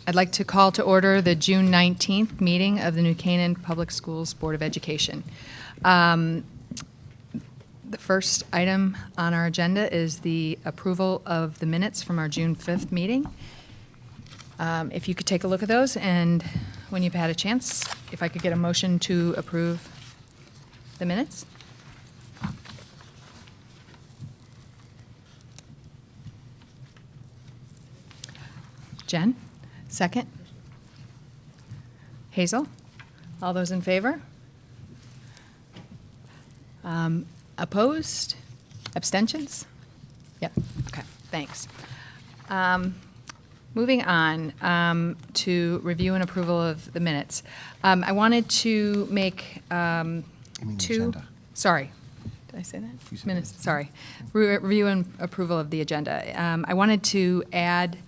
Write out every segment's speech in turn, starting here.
I'd like to call to order the June 19th meeting of the New Canaan Public Schools Board of Education. The first item on our agenda is the approval of the minutes from our June 5th meeting. If you could take a look at those, and when you've had a chance, if I could get a motion to approve the minutes. Jen, second. Hazel, all those in favor? Opposed? Abstentions? Yep, okay, thanks. Moving on to review and approval of the minutes. I wanted to make agenda. Sorry, did I say that? You said Minutes, it. sorry. Review and approval of the agenda. I wanted to add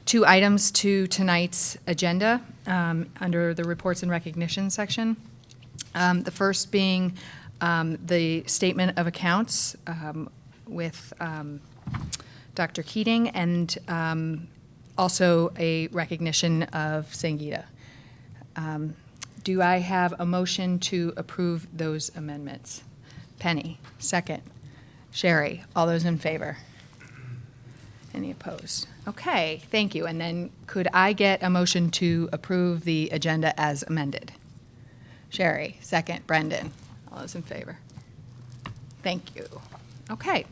2 items to tonight's agenda under the reports and recognition section. The first being the statement of accounts with Dr. Keating, and also a recognition of Sangeeta. Do I have a motion to approve those amendments? Penny, second. Sherry, all those in favor? Any opposed? Okay, thank you. And then could I get a motion to approve the agenda as amended? Sherry, second. Brendan, all those in favor? Thank you. Okay.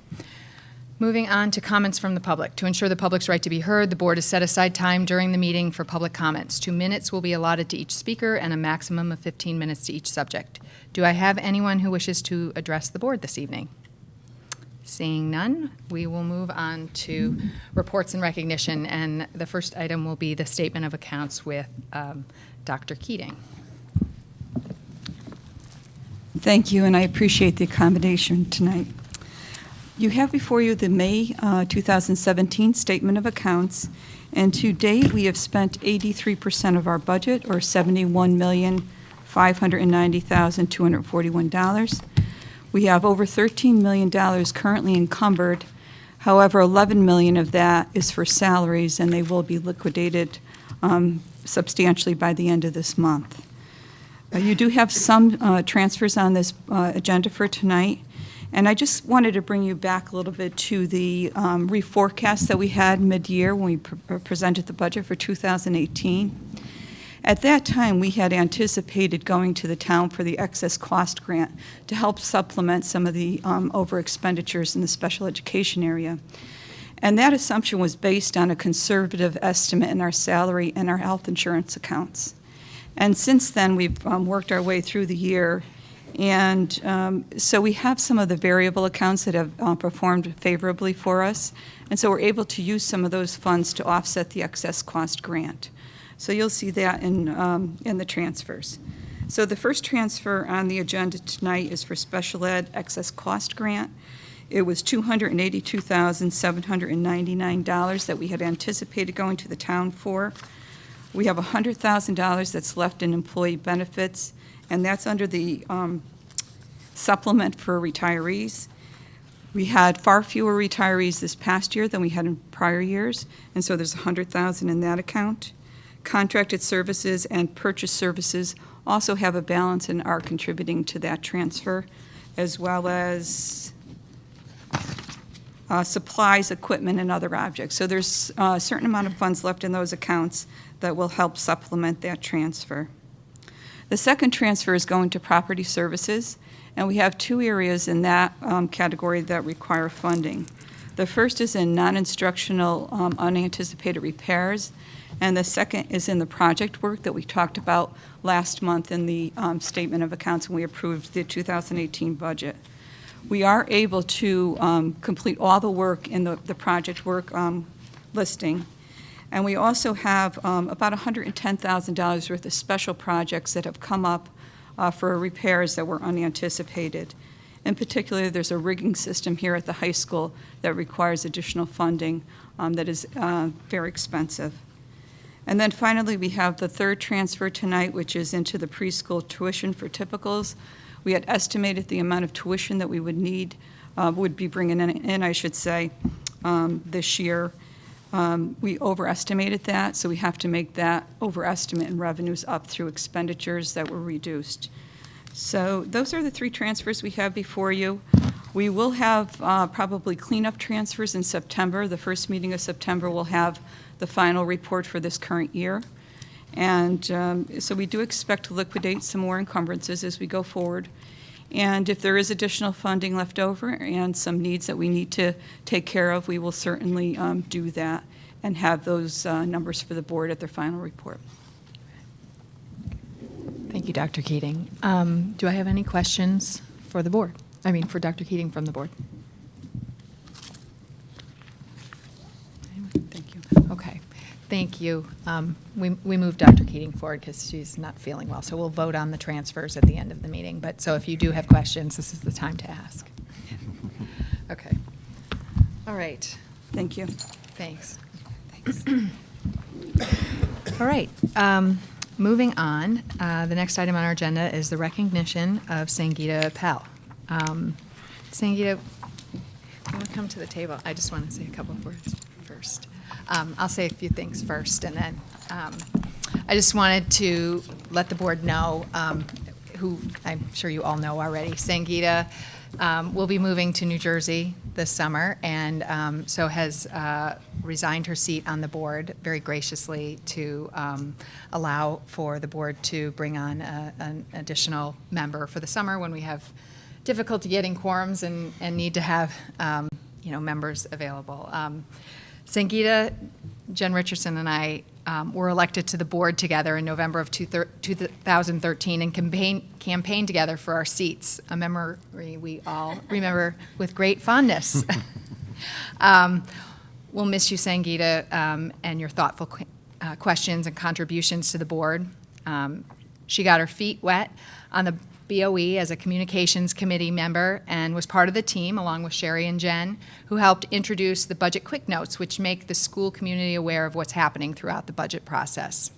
Moving on to comments from the public. To ensure the public's right to be heard, the board has set aside time during the meeting for public comments. 2 minutes will be allotted to each speaker and a maximum of 15 minutes to each subject. Do I have anyone who wishes to address the board this evening? Seeing none, we will move on to reports and recognition, and the first item will be the statement of accounts with Dr. Keating. Thank you, and I appreciate the accommodation tonight. You have before you the May 2017 Statement of Accounts, and to date we have spent 83% of our budget, or $71,590,241. We have over $13 million currently encumbered. However, $11 million of that is for salaries, and they will be liquidated substantially by the end of this month. You do have some transfers on this agenda for tonight, and I just wanted to bring you back a little bit to the reforecast that we had mid-year when we presented the budget for 2018. At that time, we had anticipated going to the town for the excess cost grant to help supplement some of the over expenditures in the special education area. And that assumption was based on a conservative estimate in our salary and our health insurance accounts. And since then, we've worked our way through the year. And so we have some of the variable accounts that have performed favorably for us. And so we're able to use some of those funds to offset the excess cost grant. So you'll see that in the transfers. So the first transfer on the agenda tonight is for special ed excess cost grant. It was $282,799 that we had anticipated going to the town for. We have $100,000 that's left in employee benefits, and that's under the supplement for retirees. We had far fewer retirees this past year than we had in prior years, and so there's $100,000 in that account. Contracted services and purchase services also have a balance and are contributing to that transfer, as well as supplies, equipment, and other objects. So there's a certain amount of funds left in those accounts that will help supplement that transfer. The second transfer is going to property services, and we have 2 areas in that category that require funding. The first is in non-instructional unanticipated repairs, and the second is in the project work that we talked about last month in the statement of accounts when we approved the 2018 budget. We are able to complete all the work in the project work listing, and we also have about $110,000 worth of special projects that have come up for repairs that were unanticipated. In particular, there's a rigging system here at the high school that requires additional funding that is very expensive. And then finally, we have the third transfer tonight, which is into the preschool tuition for typicals. We had estimated the amount of tuition that we would need, would be bringing in, I should say, this year. We overestimated that, so we have to make that overestimate in revenues up through expenditures that were reduced. So those are the three transfers we have before you. We will have probably cleanup transfers in September. The first meeting of September will have the final report for this current year. And so we do expect to liquidate some more encumbrances as we go forward. And if there is additional funding left over and some needs that we need to take care of, we will certainly do that and have those numbers for the board at their final report. Thank you, Dr. Keating. Do I have any questions for the board? I mean, for Dr. Keating from the board? Thank you. Okay, thank you. We moved Dr. Keating forward because she's not feeling well, so we'll vote on the transfers at the end of the meeting. But so if you do have questions, this is the time to ask. Okay. All right. Thank you. Thanks. All right. Moving on, the next item on our agenda is the recognition of Sangeeta Pell. Sangeeta, you want to come to the table? I just want to say a couple of words first. I'll say a few things first, and then I just wanted to let the board know, who I'm sure you all know already, Sangeeta will be moving to New Jersey this summer, and so has resigned her seat on the board very graciously to allow for the board to bring on an additional member for the summer when we have difficulty getting quorums and need to have members available. Sangeeta, Jen Richardson, and I were elected to the board together in November of 2013 and campaigned together for our seats, a memory we all remember with great fondness. We'll miss you, Sangeeta, and your thoughtful questions and contributions to the board. She got her feet wet on the BOE as a communications committee member and was part of the team, along with Sherry and Jen, who helped introduce the budget quick notes, which make the school community aware of what's happening throughout the budget process.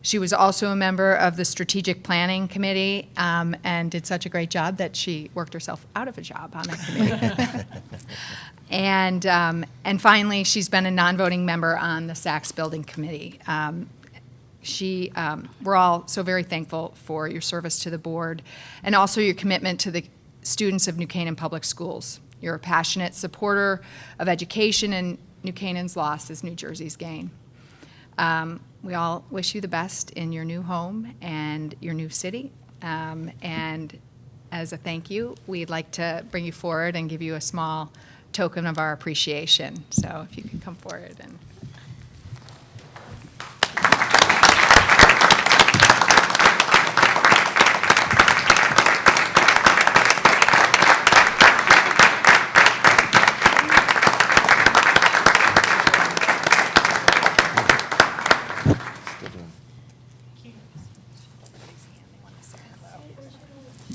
She was also a member of the strategic planning committee and did such a great job that she worked herself out of a job on that committee. And finally, she's been a non-voting member on the Sachs Building Committee. We're all so very thankful for your service to the board and also your commitment to the students of New Canaan Public Schools. You're a passionate supporter of education, and New Canaan's loss is New Jersey's gain. We all wish you the best in your new home and your new city. And as a thank you, we'd like to bring you forward and give you a small token of our appreciation. So if you could come forward and...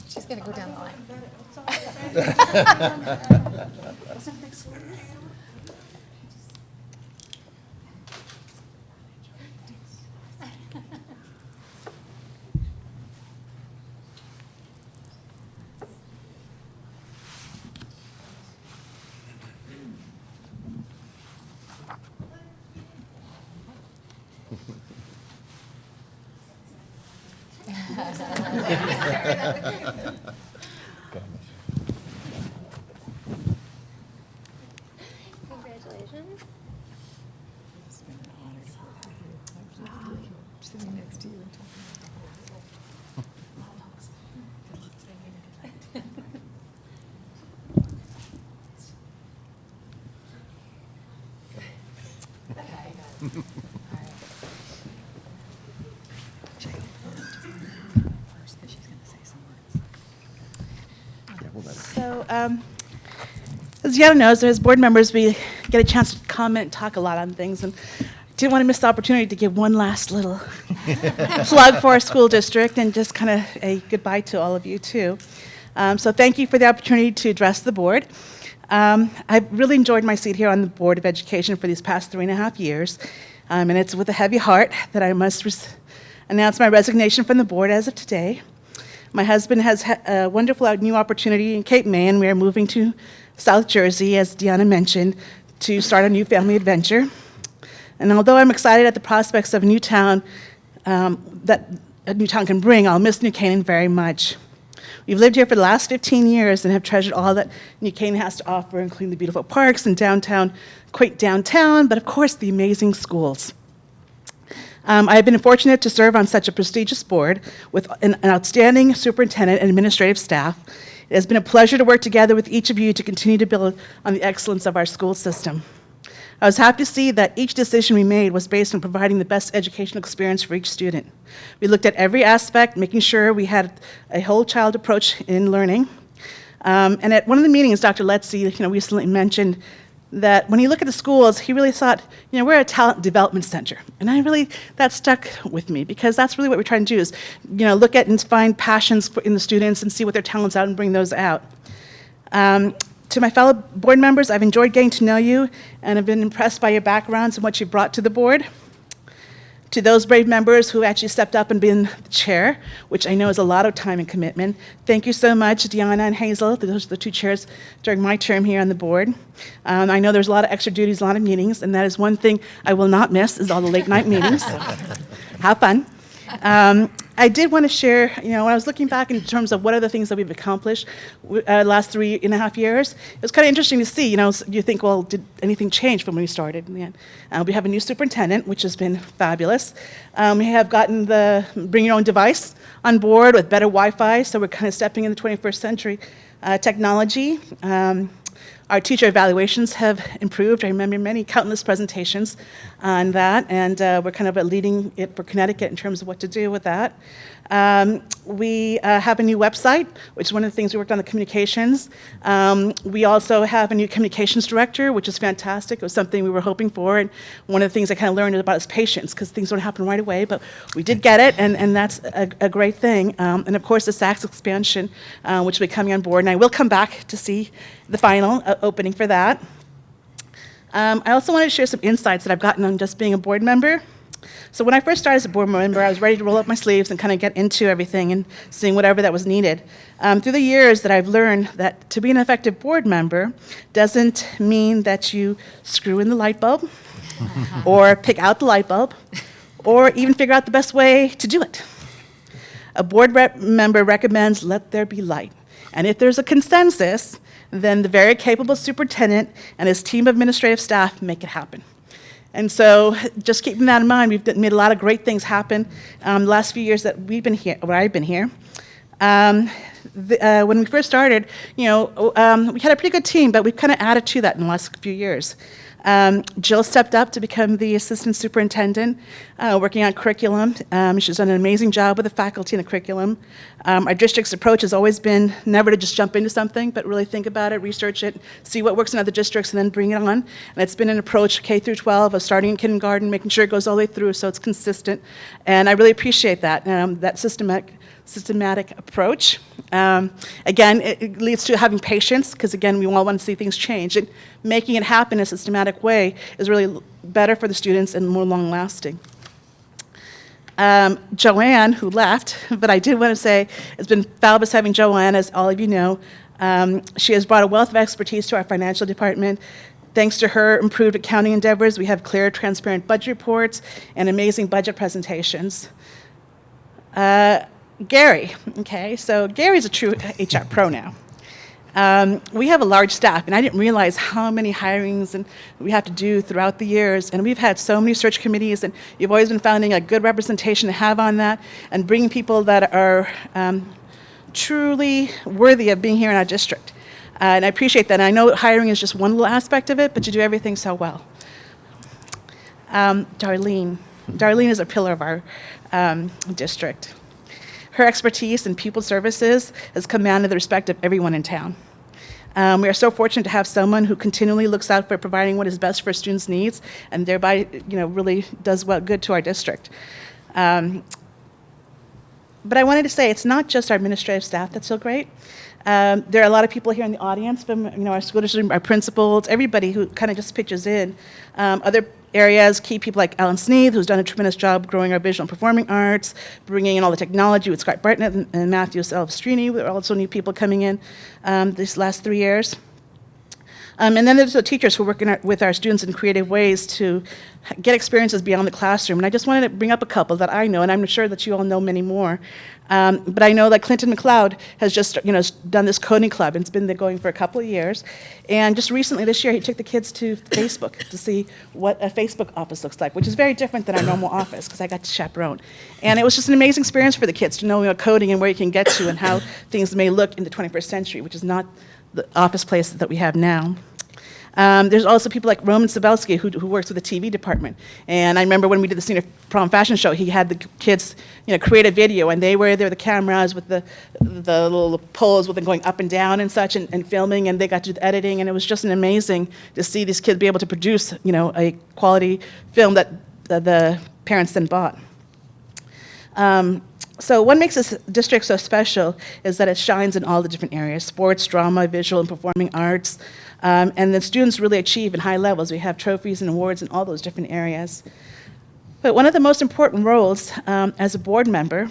She's going to go down the line. Congratulations. Sitting next to you and talking. So, as Deanna knows, as board members, we get a chance to comment, talk a lot on things, and didn't want to miss the opportunity to give one last little plug for our school district and just kind of a goodbye to all of you, too. So thank you for the opportunity to address the board. I've really enjoyed my seat here on the Board of Education for these past 3.5 years, and it's with a heavy heart that I must announce my resignation from the board as of today. My husband has a wonderful new opportunity in Cape May, and we are moving to South Jersey, as Deanna mentioned, to start a new family adventure. And although I'm excited at the prospects of a new town that a new town can bring, I'll miss New Canaan very much. We've lived here for the last 15 years and have treasured all that New Canaan has to offer, including the beautiful parks and quaint downtown, but of course the amazing schools. I've been fortunate to serve on such a prestigious board with an outstanding superintendent and administrative staff. It has been a pleasure to work together with each of you to continue to build on the excellence of our school system. I was happy to see that each decision we made was based on providing the best educational experience for each student. We looked at every aspect, making sure we had a whole child approach in learning. And at one of the meetings, Dr. Letzi, recently mentioned that when you look at the schools, he really thought, we're a talent development center. And that stuck with me, because that's really what we're trying to do is, look at and find passions in the students and see what their talents are and bring those out. To my fellow board members, I've enjoyed getting to know you and have been impressed by your backgrounds and what you brought to the board. To those brave members who actually stepped up and been the chair, which I know is a lot of time and commitment, thank you so much, Deanna and Hazel. Those are the two chairs during my term here on the board. I know there's a lot of extra duties, a lot of meetings, and that is one thing I will not miss, is all the late night meetings. Have fun. I did want to share, when I was looking back in terms of what are the things that we've accomplished last 3.5 years, it was kind of interesting to see, you think, well, did anything change from when we started? We have a new superintendent, which has been fabulous. We have gotten the bring your own device on board with better Wi-Fi, so we're kind of stepping in the 21st century technology. Our teacher evaluations have improved. I remember many countless presentations on that, and we're kind of leading it for Connecticut in terms of what to do with that. We have a new website, which is one of the things we worked on, the communications. We also have a new communications director, which is fantastic. It was something we were hoping for, and one of the things I kind of learned about is patience, because things don't happen right away, but we did get it, and that's a great thing. And of course, the SACS expansion, which will be coming on board, and I will come back to see the final opening for that. I also wanted to share some insights that I've gotten on just being a board member. So when I first started as a board member, I was ready to roll up my sleeves and kind of get into everything and seeing whatever that was needed. Through the years that I've learned that to be an effective board member doesn't mean that you screw in the light bulb or pick out the light bulb or even figure out the best way to do it. A board member recommends let there be light. And if there's a consensus, then the very capable superintendent and his team of administrative staff make it happen. And so just keeping that in mind, we've made a lot of great things happen the last few years that we've been here, or I've been here. When we first started, we had a pretty good team, but we've kind of added to that in the last few years. Jill stepped up to become the assistant superintendent, working on curriculum. She's done an amazing job with the faculty and the curriculum. Our district's approach has always been never to just jump into something, but really think about it, research it, see what works in other districts, and then bring it on. And it's been an approach, K through 12, of starting in kindergarten, making sure it goes all the way through so it's consistent. And I really appreciate that, that systematic approach. Again, it leads to having patience, because again, we all want to see things change. And making it happen in a systematic way is really better for the students and more long-lasting. Joanne, who left, but I did want to say it's been fabulous having Joanne, as all of you know. She has brought a wealth of expertise to our financial department. Thanks to her improved accounting endeavors, we have clear, transparent budget reports and amazing budget presentations. Gary, okay, so Gary's a true HR pro now. We have a large staff, and I didn't realize how many hirings and we have to do throughout the years, and we've had so many search committees, and you've always been finding a good representation to have on that, and bringing people that are truly worthy of being here in our district. And I appreciate that, and I know hiring is just one little aspect of it, but you do everything so well. Darlene is a pillar of our district. Her expertise in people services has commanded the respect of everyone in town. We are so fortunate to have someone who continually looks out for providing what is best for students' needs, and thereby, really does good to our district. But I wanted to say it's not just our administrative staff that's so great. There are a lot of people here in the audience from our school district, our principals, everybody who kind of just pitches in. Other areas, key people like Alan Sneed, who's done a tremendous job growing our visual and performing arts, bringing in all the technology with Scott Bartnett and Matthew Salvestrini. There are also new people coming in these last 3 years. And then there's the teachers who work with our students in creative ways to get experiences beyond the classroom. And I just wanted to bring up a couple that I know, and I'm sure that you all know many more. But I know that Clinton McLeod has just done this coding club, and it's been going for a couple of years. And just recently this year, he took the kids to Facebook to see what a Facebook office looks like, which is very different than our normal office, because I got to chaperone. And it was just an amazing experience for the kids to know coding and where you can get to and how things may look in the 21st century, which is not the office place that we have now. There's also people like Roman Sabelski, who works with the TV department. And I remember when we did the Senior Prom Fashion Show, he had the kids create a video, and they were there, the cameras with the little poles with them going up and down and such, and filming, and they got to do the editing, and it was just amazing to see these kids be able to produce a quality film that the parents then bought. So what makes this district so special is that it shines in all the different areas: sports, drama, visual and performing arts. And the students really achieve in high levels. We have trophies and awards in all those different areas. But one of the most important roles as a board member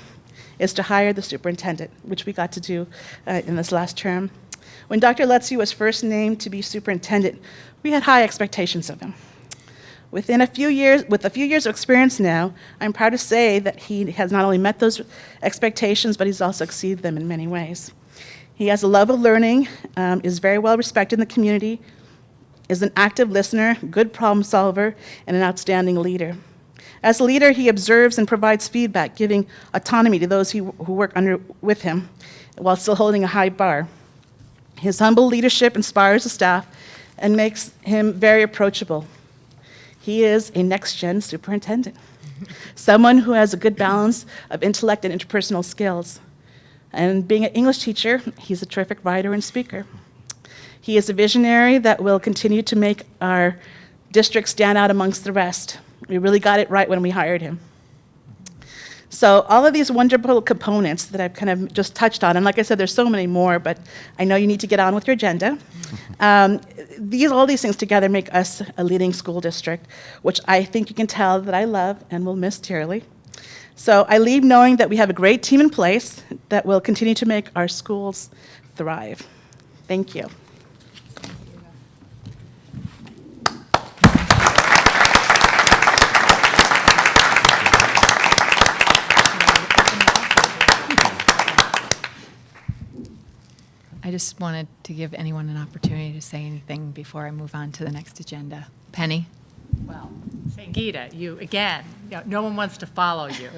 is to hire the superintendent, which we got to do in this last term. When Dr. Lutzy was first named to be superintendent, we had high expectations of him. With a few years of experience now, I'm proud to say that he has not only met those expectations, but he's also exceeded them in many ways. He has a love of learning, is very well respected in the community, is an active listener, good problem solver, and an outstanding leader. As a leader, he observes and provides feedback, giving autonomy to those who work with him, while still holding a high bar. His humble leadership inspires the staff and makes him very approachable. He is a next-gen superintendent, someone who has a good balance of intellect and interpersonal skills. And being an English teacher, he's a terrific writer and speaker. He is a visionary that will continue to make our district stand out amongst the rest. We really got it right when we hired him. So all of these wonderful components that I've kind of just touched on, and like I said, there's so many more, but I know you need to get on with your agenda. All these things together make us a leading school district, which I think you can tell that I love and will miss dearly. So I leave knowing that we have a great team in place that will continue to make our schools thrive. Thank you. I just wanted to give anyone an opportunity to say anything before I move on to the next agenda. Penny? Well, Sangeeta, no one wants to follow you.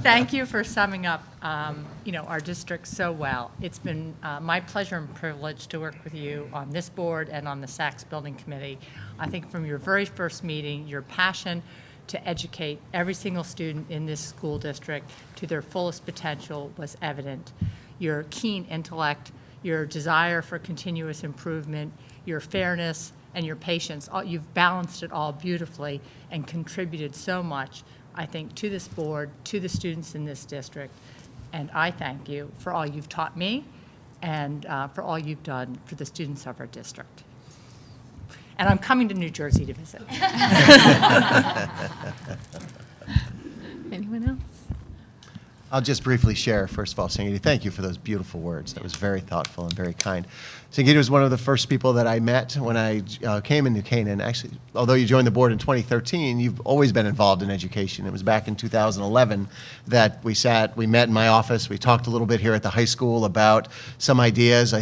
Thank you for summing up, our district so well. It's been my pleasure and privilege to work with you on this board and on the Sachs Building Committee. I think from your very first meeting, your passion to educate every single student in this school district to their fullest potential was evident. Your keen intellect, your desire for continuous improvement, your fairness, and your patience, you've balanced it all beautifully and contributed so much, I think, to this board, to the students in this district. And I thank you for all you've taught me and for all you've done for the students of our district. And I'm coming to New Jersey to visit. Anyone else? I'll just briefly share, first of all, Sangeeta, thank you for those beautiful words. That was very thoughtful and very kind. Sangeeta was one of the first people that I met when I came into Canaan. Actually, although you joined the board in 2013, you've always been involved in education. It was back in 2011 that we met in my office. We talked a little bit here at the high school about some ideas. I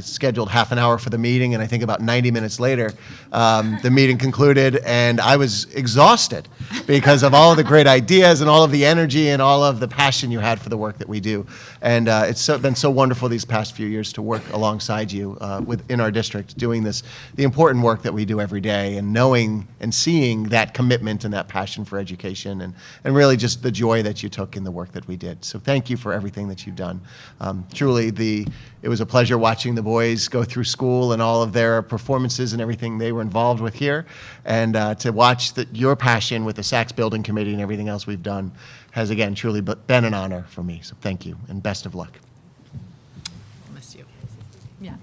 scheduled half an hour for the meeting, and I think about 90 minutes later, the meeting concluded, and I was exhausted because of all of the great ideas and all of the energy and all of the passion you had for the work that we do. And it's been so wonderful these past few years to work alongside you in our district, doing the important work that we do every day, and knowing and seeing that commitment and that passion for education, and really just the joy that you took in the work that we did. So thank you for everything that you've done. Truly, it was a pleasure watching the boys go through school and all of their performances and everything they were involved with here, and to watch your passion with the Sachs Building Committee and everything else we've done has, again, truly been an honor for me. So thank you, and best of luck. I'll miss you. Yeah.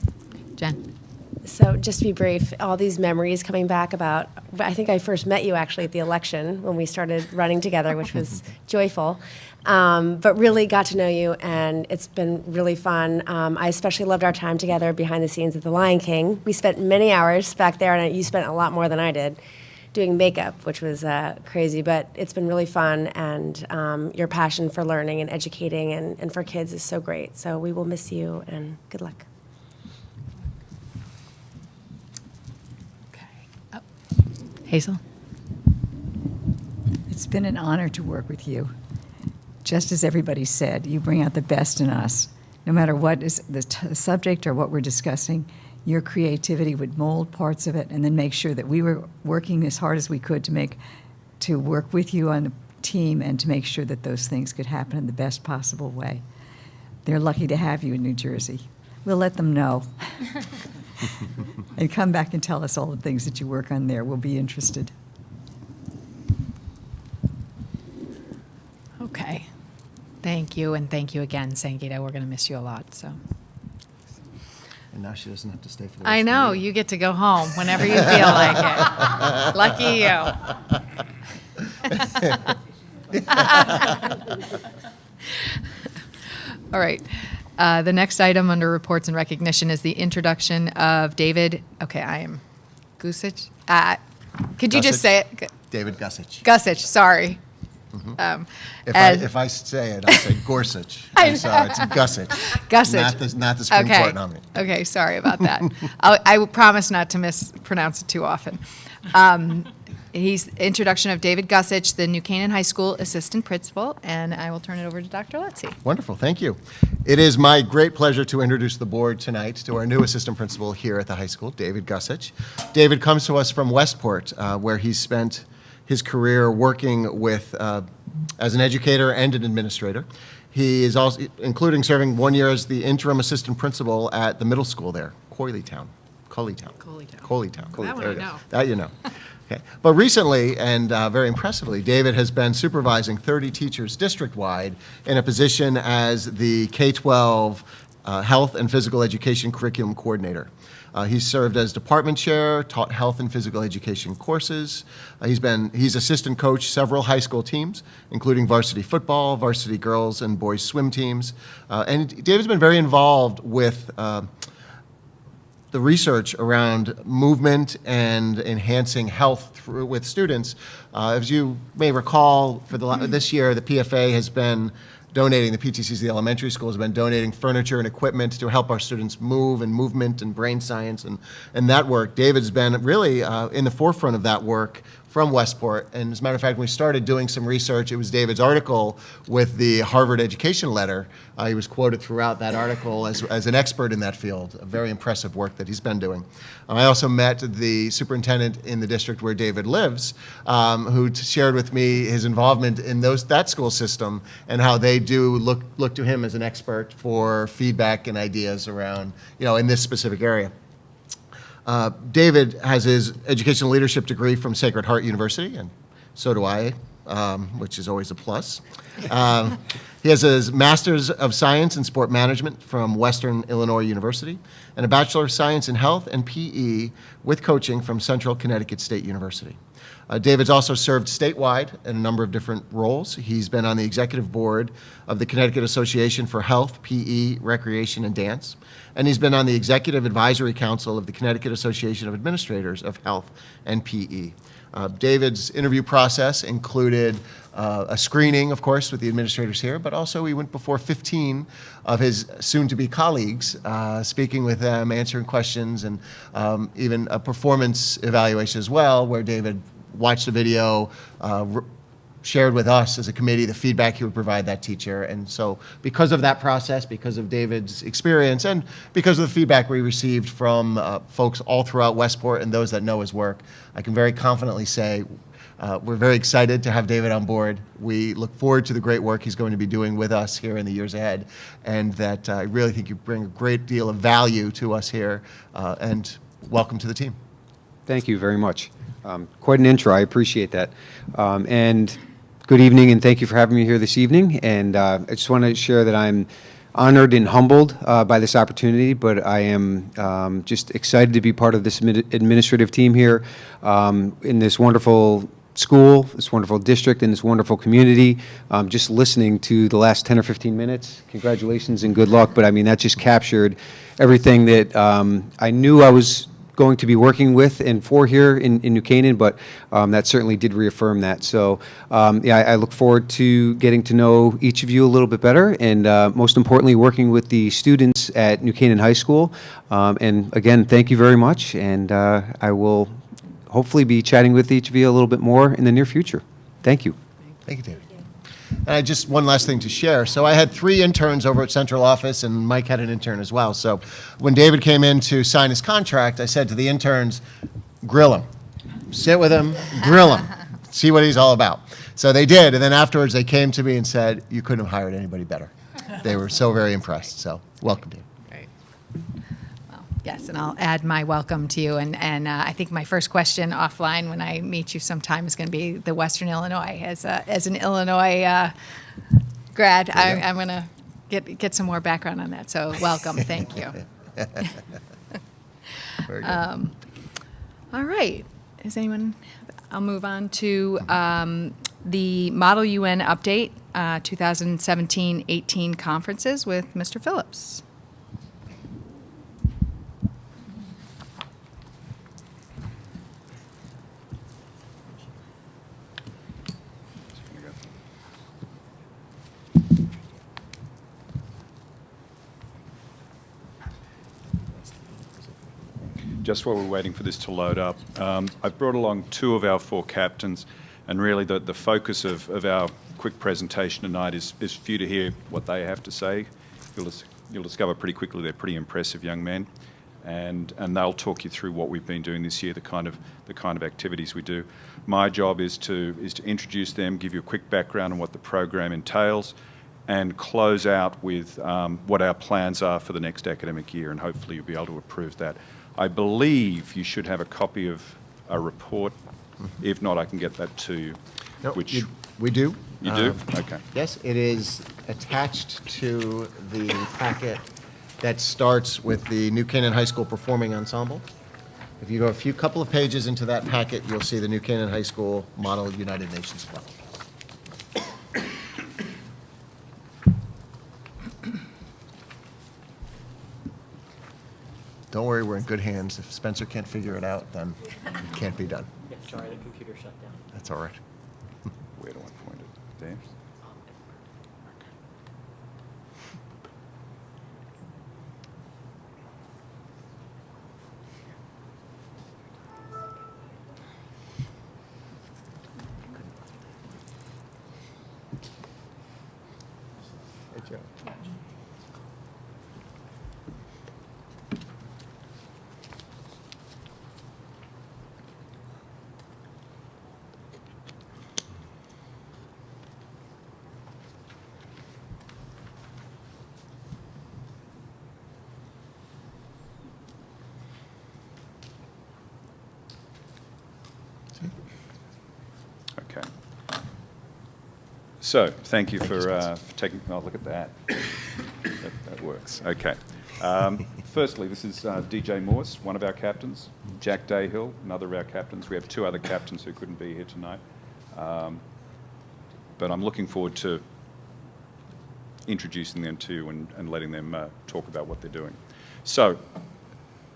Jen? So just to be brief, all these memories coming back about, I think I first met you actually at the election when we started running together, which was joyful. But really got to know you, and it's been really fun. I especially loved our time together behind the scenes at the Lion King. We spent many hours back there, and you spent a lot more than I did doing makeup, which was crazy. But it's been really fun, and your passion for learning and educating and for kids is so great. So we will miss you, and good luck. Hazel? It's been an honor to work with you. Just as everybody said, you bring out the best in us. No matter what is the subject or what we're discussing, your creativity would mold parts of it and then make sure that we were working as hard as we could to work with you on a team and to make sure that those things could happen in the best possible way. They're lucky to have you in New Jersey. We'll let them know. And come back and tell us all the things that you work on there. We'll be interested. Okay. Thank you, and thank you again, Sangeeta. We're going to miss you a lot, so. And now she doesn't have to stay for the I rest of the know, meeting. you get to go home whenever you feel like it. Lucky you. All right. The next item under reports and recognition is the introduction of David, okay, I am Gusich. Could you just Gussich. say it? David Gussich. Gussich, sorry. If I say it, I'll say Gorsuch. I'm sorry, it's Gussich. Gussich. Not the Supreme Okay. Court nominee. Okay, sorry about that. I will promise not to mispronounce it too often. He's introduction of David Gussich, the New Canaan High School assistant principal, and I will turn it over to Dr. Letzi. Wonderful, thank you. It is my great pleasure to introduce the board tonight to our new assistant principal here at the high school, David Gussich. David comes to us from Westport, where he spent his career working with as an educator and an administrator. He is also, including serving 1 year as the interim assistant principal at the middle school there, Coleytown. That one I know. That you know. Okay. But recently, and very impressively, David has been supervising 30 teachers district-wide in a position as the K-12 Health and Physical Education Curriculum Coordinator. He's served as department chair, taught health and physical education courses. He's assistant coach several high school teams, including varsity football, varsity girls and boys swim teams. And David's been very involved with the research around movement and enhancing health with students. As you may recall, for this year, the PFA has been donating, the PTCs, the elementary schools have been donating furniture and equipment to help our students move, and movement and brain science and that work. David's been really in the forefront of that work from Westport. And as a matter of fact, when we started doing some research, it was David's article with the Harvard Education Letter. He was quoted throughout that article as an expert in that field. A very impressive work that he's been doing. I also met the superintendent in the district where David lives, who shared with me his involvement in that school system and how they do look to him as an expert for feedback and ideas around, in this specific area. David has his educational leadership degree from Sacred Heart University, and so do I, which is always a plus. He has his Master's of Science in Sport Management from Western Illinois University, and a Bachelor of Science in Health and PE with coaching from Central Connecticut State University. David's also served statewide in a number of different roles. He's been on the executive board of the Connecticut Association for Health, PE, Recreation, and Dance, and he's been on the executive advisory council of the Connecticut Association of Administrators of Health and PE. David's interview process included a screening, of course, with the administrators here, but also he went before 15 of his soon-to-be colleagues, speaking with them, answering questions, and even a performance evaluation as well, where David watched the video, shared with us as a committee the feedback he would provide that teacher. And so because of that process, because of David's experience, and because of the feedback we received from folks all throughout Westport and those that know his work, I can very confidently say we're very excited to have David on board. We look forward to the great work he's going to be doing with us here in the years ahead, and that I really think you bring a great deal of value to us here, and welcome to the team. Thank you very much. Quite an intro. I appreciate that. And good evening, and thank you for having me here this evening. And I just want to share that I'm honored and humbled by this opportunity, but I am just excited to be part of this administrative team here in this wonderful school, this wonderful district, and this wonderful community. Just listening to the last 10 or 15 minutes, congratulations and good luck, but I mean, that just captured everything that I knew I was going to be working with and for here in New Canaan, but that certainly did reaffirm that. So yeah, I look forward to getting to know each of you a little bit better, and most importantly, working with the students at New Canaan High School. And again, thank you very much, and I will hopefully be chatting with each of you a little bit more in the near future. Thank you. Thank you, David. And I just one last thing to share. So I had 3 interns over at central office, and Mike had an intern as well. So when David came in to sign his contract, I said to the interns, grill him. Sit with him, grill him, see what he's all about. So they did, and then afterwards they came to me and said, you couldn't have hired anybody better. They were so very impressed. So welcome, David. Great. Well, yes, and I'll add my welcome to you. And I think my first question offline when I meet you sometime is going to be the Western Illinois. As an Illinois grad, I'm going to get some more background on that. So welcome. Thank you. Very good. All right. Is anyone? I'll move on to the Model UN update, 2017-18 conferences with Mr. Phillips. Just while we're waiting for this to load up, I've brought along 2 of our 4 captains, and really the focus of our quick presentation tonight is for you to hear what they have to say. You'll discover pretty quickly they're pretty impressive young men, and they'll talk you through what we've been doing this year, the kind of activities we do. My job is to introduce them, give you a quick background on what the program entails, and close out with what our plans are for the next academic year, and hopefully you'll be able to approve that. I believe you should have a copy of a report. If not, I can get that to you. No, Which we do. you do? Okay. Yes, it is attached to the packet that starts with the New Canaan High School Performing Ensemble. If you go a couple of pages into that packet, you'll see the New Canaan High School Model United Nations Club. Don't worry, we're in good hands. If Spencer can't figure it out, then it can't be done. Yeah, sorry, the computer shut down. That's all right. Where do I point it? There? Hey, Joe. Okay. So, thank you for taking. Oh, look at that. that works. Okay. Firstly, this is DJ Morse, one of our captains. Jack Dayhill, another of our captains. We have 2 other captains who couldn't be here tonight. But I'm looking forward to introducing them to you and letting them talk about what they're doing. So,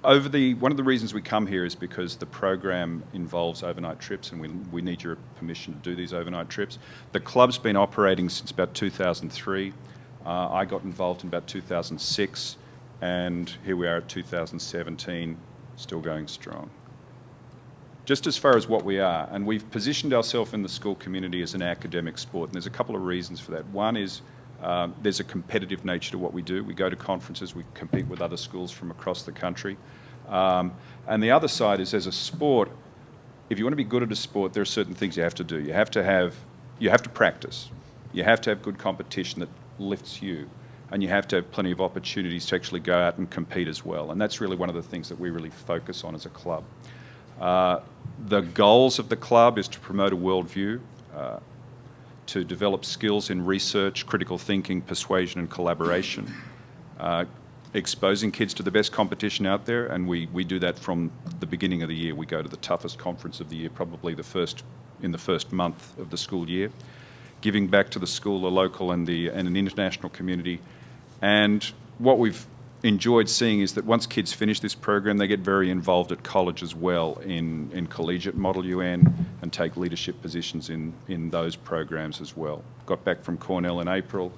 one of the reasons we come here is because the program involves overnight trips, and we need your permission to do these overnight trips. The club's been operating since about 2003. I got involved in about 2006, and here we are at 2017, still going strong. Just as far as what we are, and we've positioned ourselves in the school community as an academic sport, and there's a couple of reasons for that. One is there's a competitive nature to what we do. We go to conferences, we compete with other schools from across the country. And the other side is, as a sport, if you want to be good at a sport, there are certain things you have to do. You have to practice. You have to have good competition that lifts you. And you have to have plenty of opportunities to actually go out and compete as well. And that's really one of the things that we really focus on as a club. The goals of the club is to promote a worldview, to develop skills in research, critical thinking, persuasion, and collaboration. Exposing kids to the best competition out there, and we do that from the beginning of the year. We go to the toughest conference of the year, probably in the first month of the school year, giving back to the school, the local, and an international community. And what we've enjoyed seeing is that once kids finish this program, they get very involved at college as well in collegiate Model UN and take leadership positions in those programs as well. Got back from Cornell in April,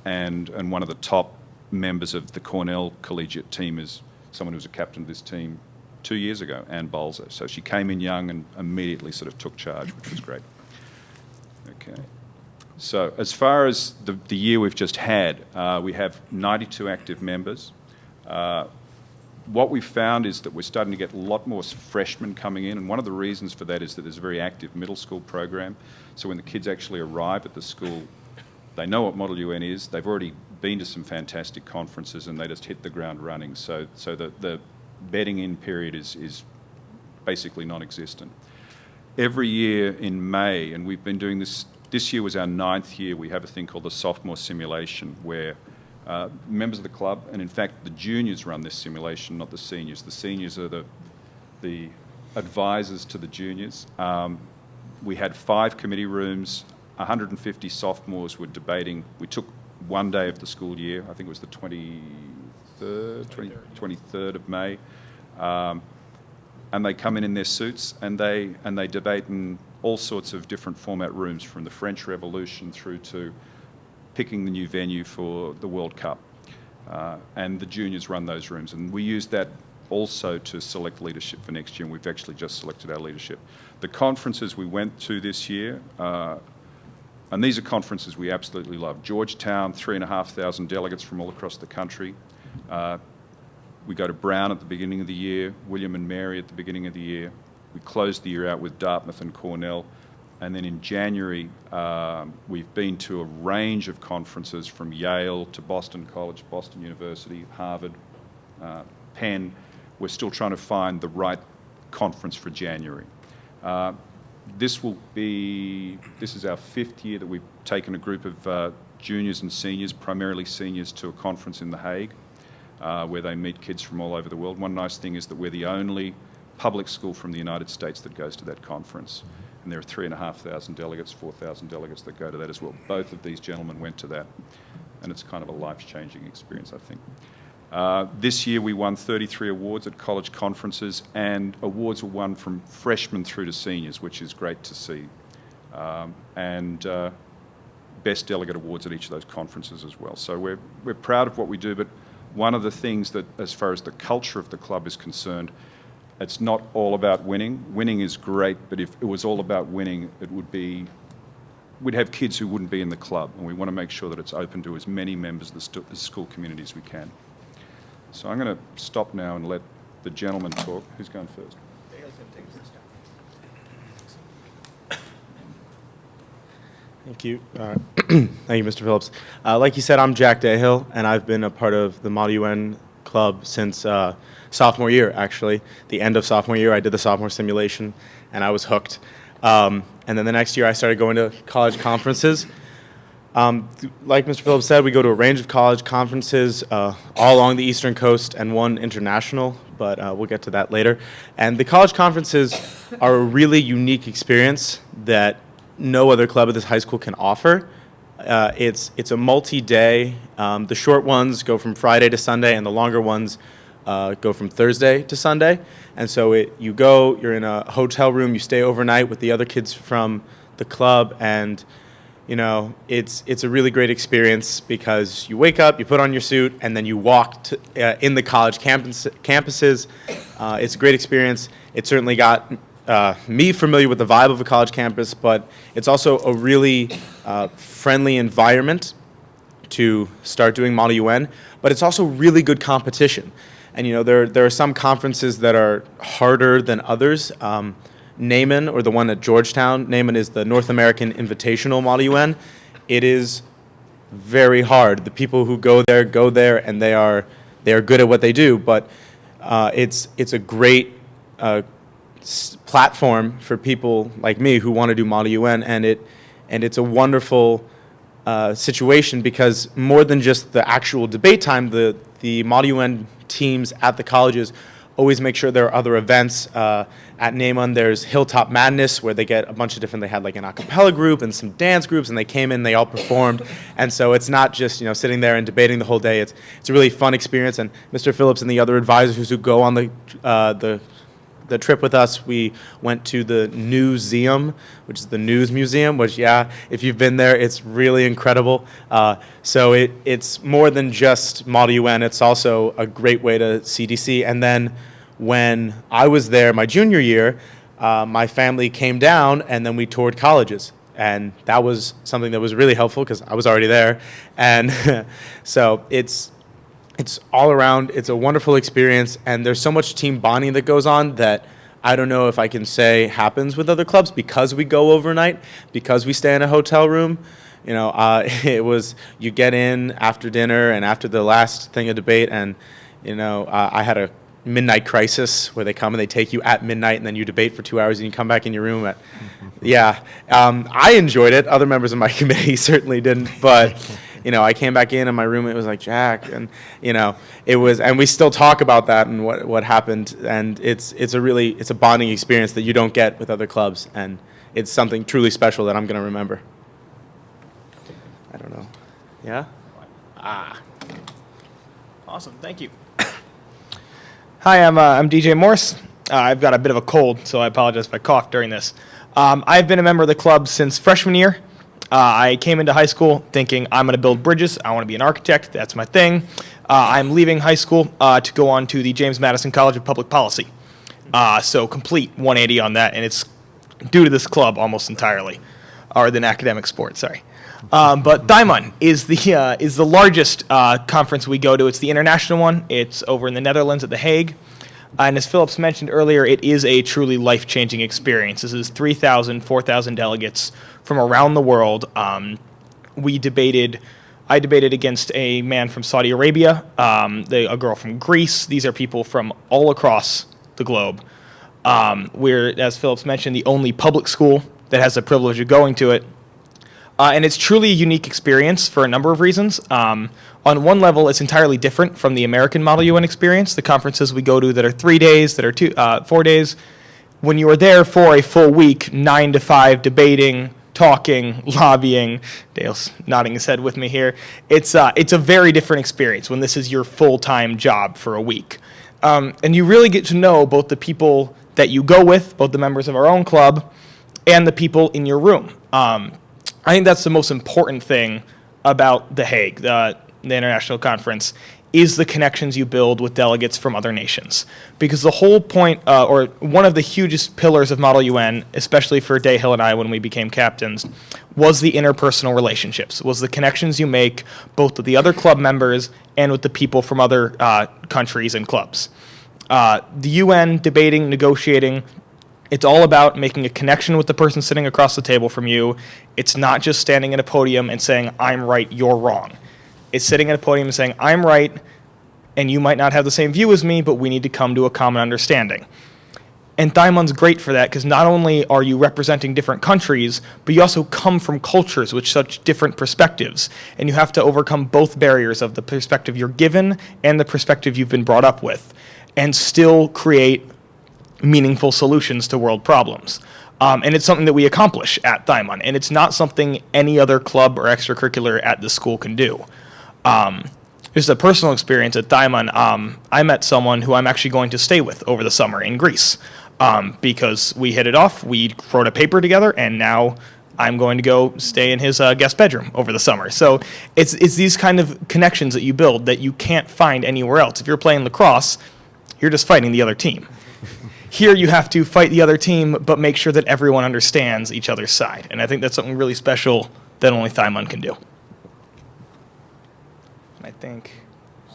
and one of the top members of the Cornell collegiate team is someone who was a captain of this team 2 years ago, Ann Bolzer. So she came in young and immediately sort of took charge, which was great. Okay. So as far as the year we've just had, we have 92 active members. What we've found is that we're starting to get a lot more freshmen coming in, and one of the reasons for that is that there's a very active middle school program. So when the kids actually arrive at the school, they know what Model UN is, they've already been to some fantastic conferences, and they just hit the ground running. So the bedding in period is basically non-existent. Every year in May, and we've been doing this year was our 9th year, we have a thing called the sophomore simulation, where members of the club, and in fact the juniors run this simulation, not the seniors. The seniors are the advisors to the juniors. We had 5 committee rooms, 150 sophomores were debating. We took one day of the school year, I think it was the 23rd of May, and they come in their suits and they debate in all sorts of different format rooms, from the French Revolution through to picking the new venue for the World Cup. And the juniors run those rooms, and we use that also to select leadership for next year, and we've actually just selected our leadership. The conferences we went to this year, and these are conferences we absolutely love. Georgetown, 3,500 delegates from all across the country. We go to Brown at the beginning of the year, William and Mary at the beginning of the year. We closed the year out with Dartmouth and Cornell. And then in January, we've been to a range of conferences, from Yale to Boston College, Boston University, Harvard, Penn. We're still trying to find the right conference for January. This is our 5th year that we've taken a group of juniors and seniors, primarily seniors, to a conference in The Hague, where they meet kids from all over the world. One nice thing is that we're the only public school from the United States that goes to that conference. And there are 3,500 delegates, 4,000 delegates that go to that as well. Both of these gentlemen went to that, and it's kind of a life-changing experience, I think. This year we won 33 awards at college conferences, and awards were won from freshmen through to seniors, which is great to see. And best delegate awards at each of those conferences as well. So we're proud of what we do, but one of the things that, as far as the culture of the club is concerned, it's not all about winning. Winning is great, but if it was all about winning, we'd have kids who wouldn't be in the club, and we want to make sure that it's open to as many members of the school community as we can. So I'm going to stop now and let the gentleman talk. Who's going first? Thank you. Thank you, Mr. Phillips. Like you said, I'm Jack Dahill, and I've been a part of the Model UN Club since sophomore year, actually. The end of sophomore year, I did the sophomore simulation, and I was hooked. And then the next year, I started going to college conferences. Like Mr. Phillips said, we go to a range of college conferences all along the Eastern Coast and one international, but we'll get to that later. And the college conferences are a really unique experience that no other club at this high school can offer. It's a multi-day. The short ones go from Friday to Sunday, and the longer ones go from Thursday to Sunday. And so you go, you're in a hotel room, you stay overnight with the other kids from the club, and you know, it's a really great experience because you wake up, you put on your suit, and then you walk in the college campuses. It's a great experience. It certainly got me familiar with the vibe of a college campus, but it's also a really friendly environment to start doing Model UN, but it's also really good competition. And you know, there are some conferences that are harder than others. Naaman, or the one at Georgetown, Naaman is the North American Invitational Model UN. It is very hard. The people who go there, and they are good at what they do, but it's a great platform for people like me who want to do Model UN, and and it's a wonderful situation because more than just the actual debate time, the Model UN teams at the colleges always make sure there are other events. At Naaman, there's Hilltop Madness, where they get a bunch of different, they had like an a cappella group and some dance groups, and they came in, they all performed. And so it's not just, sitting there and debating the whole day. It's a really fun experience. And Mr. Phillips and the other advisors who go on the trip with us, we went to the Newseum, which is the news museum, which, if you've been there, it's really incredible. So it's more than just Model UN. It's also a great way to see DC. And then when I was there my junior year, my family came down, and then we toured colleges. And that was something that was really helpful because I was already there. And so it's all around, it's a wonderful experience, and there's so much team bonding that goes on that I don't know if I can say happens with other clubs because we go overnight, because we stay in a hotel room. It was, you get in after dinner and after the last thing of debate, and, I had a midnight crisis where they come and they take you at midnight and then you debate for 2 hours and you come back in your room at, I enjoyed it. Other members of my committee certainly didn't, but I came back in and my roommate was like, Jack, and it was, and we still talk about that and what happened, and it's a bonding experience that you don't get with other clubs, and it's something truly special that I'm going to remember. I don't know. Yeah? Awesome, thank you. Hi, I'm DJ Morse. I've got a bit of a cold, so I apologize if I cough during this. I've been a member of the club since freshman year. I came into high school thinking I'm going to build bridges. I want to be an architect. That's my thing. I'm leaving high school to go on to the James Madison College of Public Policy. So complete 180 on that, and it's due to this club almost entirely, or than academic sports, sorry. But Diamond is the largest conference we go to. It's the international one. It's over in the Netherlands at The Hague. And as Phillips mentioned earlier, it is a truly life-changing experience. This is 3,000, 4,000 delegates from around the world. I debated against a man from Saudi Arabia, a girl from Greece. These are people from all across the globe. We're, as Phillips mentioned, the only public school that has the privilege of going to it. And it's truly a unique experience for a number of reasons. On one level, it's entirely different from the American Model UN experience, the conferences we go to that are 3 days, that are 4 days. When you are there for a full week, 9 to 5, debating, talking, lobbying, Dale's nodding his head with me here, it's a very different experience when this is your full-time job for a week. And you really get to know both the people that you go with, both the members of our own club, and the people in your room. I think that's the most important thing about The Hague, the International Conference, is the connections you build with delegates from other nations. Because the whole point, or one of the hugest pillars of Model UN, especially for Dayhill and I when we became captains, was the interpersonal relationships, was the connections you make both with the other club members and with the people from other countries and clubs. The UN, debating, negotiating, it's all about making a connection with the person sitting across the table from you. It's not just standing at a podium and saying, I'm right, you're wrong. It's sitting at a podium and saying, I'm right, and you might not have the same view as me, but we need to come to a common understanding. And Diamond's great for that, because not only are you representing different countries, but you also come from cultures with such different perspectives. And you have to overcome both barriers of the perspective you're given and the perspective you've been brought up with, and still create meaningful solutions to world problems. And it's something that we accomplish at Diamond, and it's not something any other club or extracurricular at the school can do. Just a personal experience at Diamond, I met someone who I'm actually going to stay with over the summer in Greece, because we hit it off, we wrote a paper together, and now I'm going to go stay in his guest bedroom over the summer. So it's these kind of connections that you build that you can't find anywhere else. If you're playing lacrosse, you're just fighting the other team. Here you have to fight the other team, but make sure that everyone understands each other's side. And I think that's something really special that only Thymon can do. I think,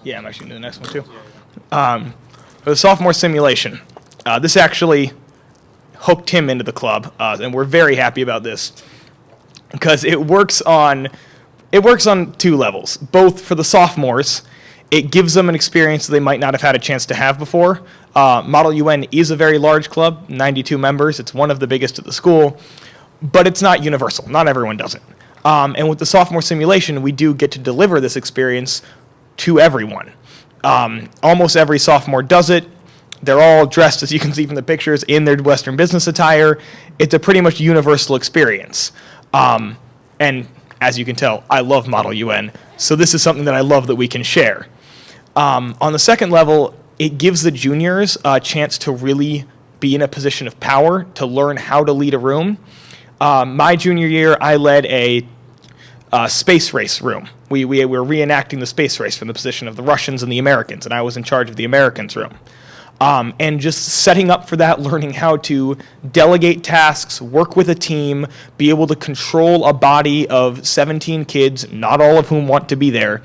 yeah, I'm actually going to do the next one too. For the sophomore simulation, this actually hooked him into the club, and we're very happy about this because it works on two levels. Both for the sophomores, it gives them an experience that they might not have had a chance to have before. Model UN is a very large club, 92 members. It's one of the biggest at the school. but it's not universal. Not everyone does it. And with the sophomore simulation, we do get to deliver this experience to everyone. Almost every sophomore does it. They're all dressed, as you can see from the pictures, in their Western business attire. It's a pretty much universal experience. And as you can tell, I love Model UN, so this is something that I love that we can share. On the second level, it gives the juniors a chance to really be in a position of power, to learn how to lead a room. My junior year, I led a space race room. We were reenacting the space race from the position of the Russians and the Americans, and I was in charge of the Americans room. And just setting up for that, learning how to delegate tasks, work with a team, be able to control a body of 17 kids, not all of whom want to be there,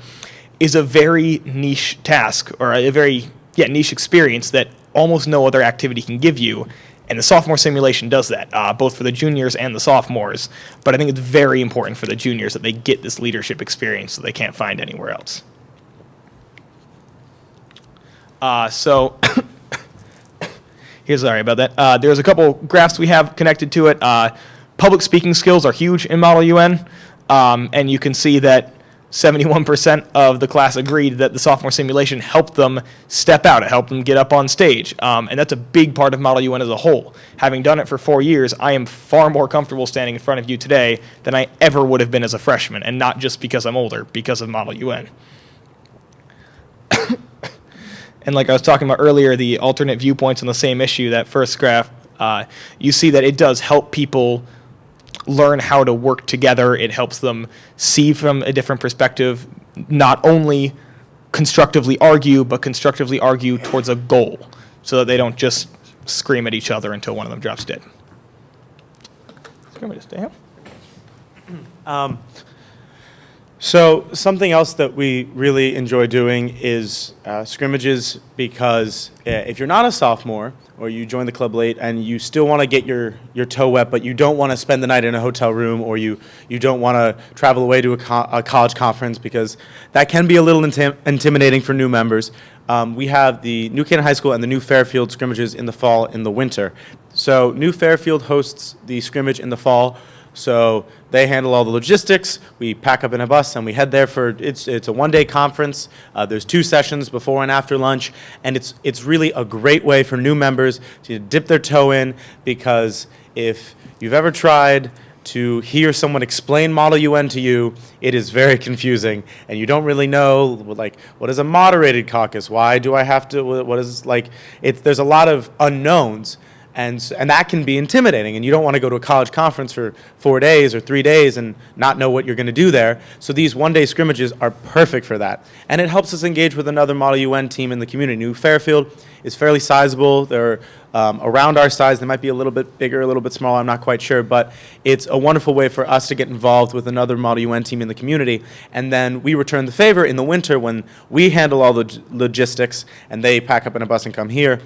is a very niche task, or a very niche experience that almost no other activity can give you. And the sophomore simulation does that, both for the juniors and the sophomores. But I think it's very important for the juniors that they get this leadership experience that they can't find anywhere else. Sorry about that. There's a couple graphs we have connected to it. Public speaking skills are huge in Model UN, and you can see that 71% of the class agreed that the sophomore simulation helped them step out. It helped them get up on stage, and that's a big part of Model UN as a whole. Having done it for 4 years, I am far more comfortable standing in front of you today than I ever would have been as a freshman, and not just because I'm older, because of Model UN. And like I was talking about earlier, the alternate viewpoints on the same issue, that first graph, you see that it does help people learn how to work together. It helps them see from a different perspective, not only constructively argue, but constructively argue towards a goal, so that they don't just scream at each other until one of them drops dead. Can we just stay here? So something else that we really enjoy doing is scrimmages, because if you're not a sophomore or you join the club late and you still want to get your toe wet, but you don't want to spend the night in a hotel room, or you don't want to travel away to a college conference, because that can be a little intimidating for new members, we have the New Canaan High School and the New Fairfield scrimmages in the fall and the winter. So New Fairfield hosts the scrimmage in the fall. So they handle all the logistics. We pack up in a bus and we head there for, it's a one-day conference. There's 2 sessions before and after lunch, and it's really a great way for new members to dip their toe in, because if you've ever tried to hear someone explain Model UN to you, it is very confusing, and you don't really know, like, what is a moderated caucus? Why do I have to, what is, like, there's a lot of unknowns. And that can be intimidating, and you don't want to go to a college conference for 4 days or 3 days and not know what you're going to do there. So these one-day scrimmages are perfect for that. And it helps us engage with another Model UN team in the community. New Fairfield is fairly sizable. They're around our size. They might be a little bit bigger, a little bit smaller, I'm not quite sure. But it's a wonderful way for us to get involved with another Model UN team in the community. And then we return the favor in the winter when we handle all the logistics and they pack up in a bus and come here.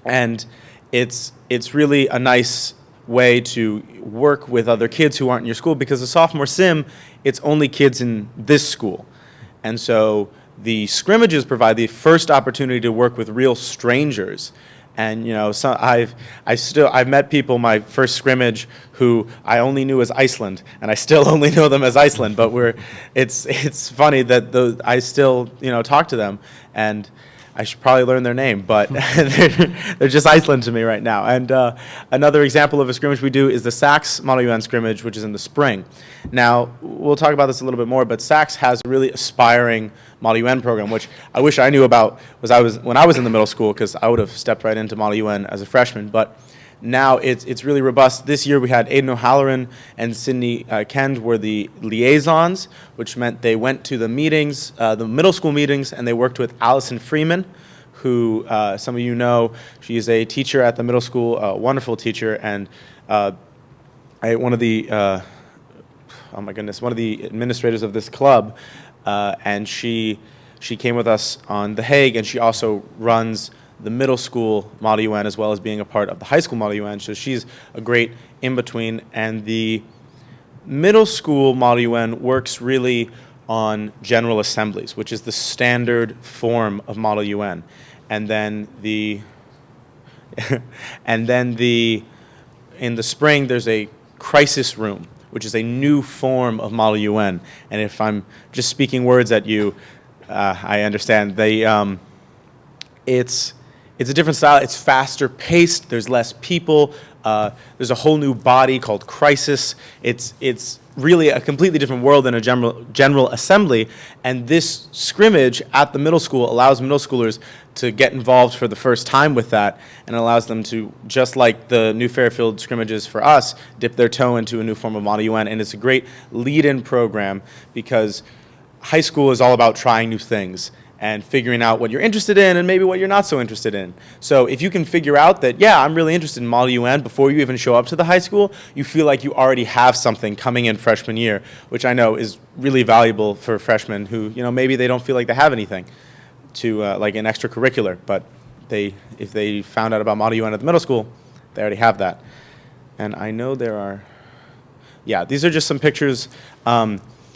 And it's really a nice way to work with other kids who aren't in your school, because the sophomore sim, it's only kids in this school. And so the scrimmages provide the first opportunity to work with real strangers. And you know, so I've met people my first scrimmage who I only knew as Iceland, and I still only know them as Iceland. But it's funny that I still talk to them, and I should probably learn their name, but they're just Iceland to me right now. And another example of a scrimmage we do is the Sachs Model UN scrimmage, which is in the spring. Now, we'll talk about this a little bit more, but Sachs has a really aspiring Model UN program, which I wish I knew about when I was in the middle school, because I would have stepped right into Model UN as a freshman. But now it's really robust. This year we had Aiden O'Halloran and Sydney Kend were the liaisons, which meant they went to the meetings, the middle school meetings, and they worked with Allison Freeman, who some of you know. She is a teacher at the middle school, a wonderful teacher, and one of the administrators of this club, and she came with us on The Hague, and she also runs the middle school Model UN as well as being a part of the high school Model UN. So she's a great in-between. And the middle school Model UN works really on general assemblies, which is the standard form of Model UN. And then in the spring, there's a crisis room, which is a new form of Model UN. And if I'm just speaking words at you, I understand. It's a different style. It's faster paced. There's less people. There's a whole new body called Crisis. It's really a completely different world than a general assembly. And this scrimmage at the middle school allows middle schoolers to get involved for the first time with that, and allows them to, just like the new Fairfield scrimmages for us, dip their toe into a new form of Model UN. And it's a great lead-in program because high school is all about trying new things and figuring out what you're interested in and maybe what you're not so interested in. So if you can figure out that, yeah, I'm really interested in Model UN before you even show up to the high school, you feel like you already have something coming in freshman year, which I know is really valuable for freshmen who, maybe they don't feel like they have anything to, like an extracurricular, but if they found out about Model UN at the middle school, they already have that. And I know these are just some pictures.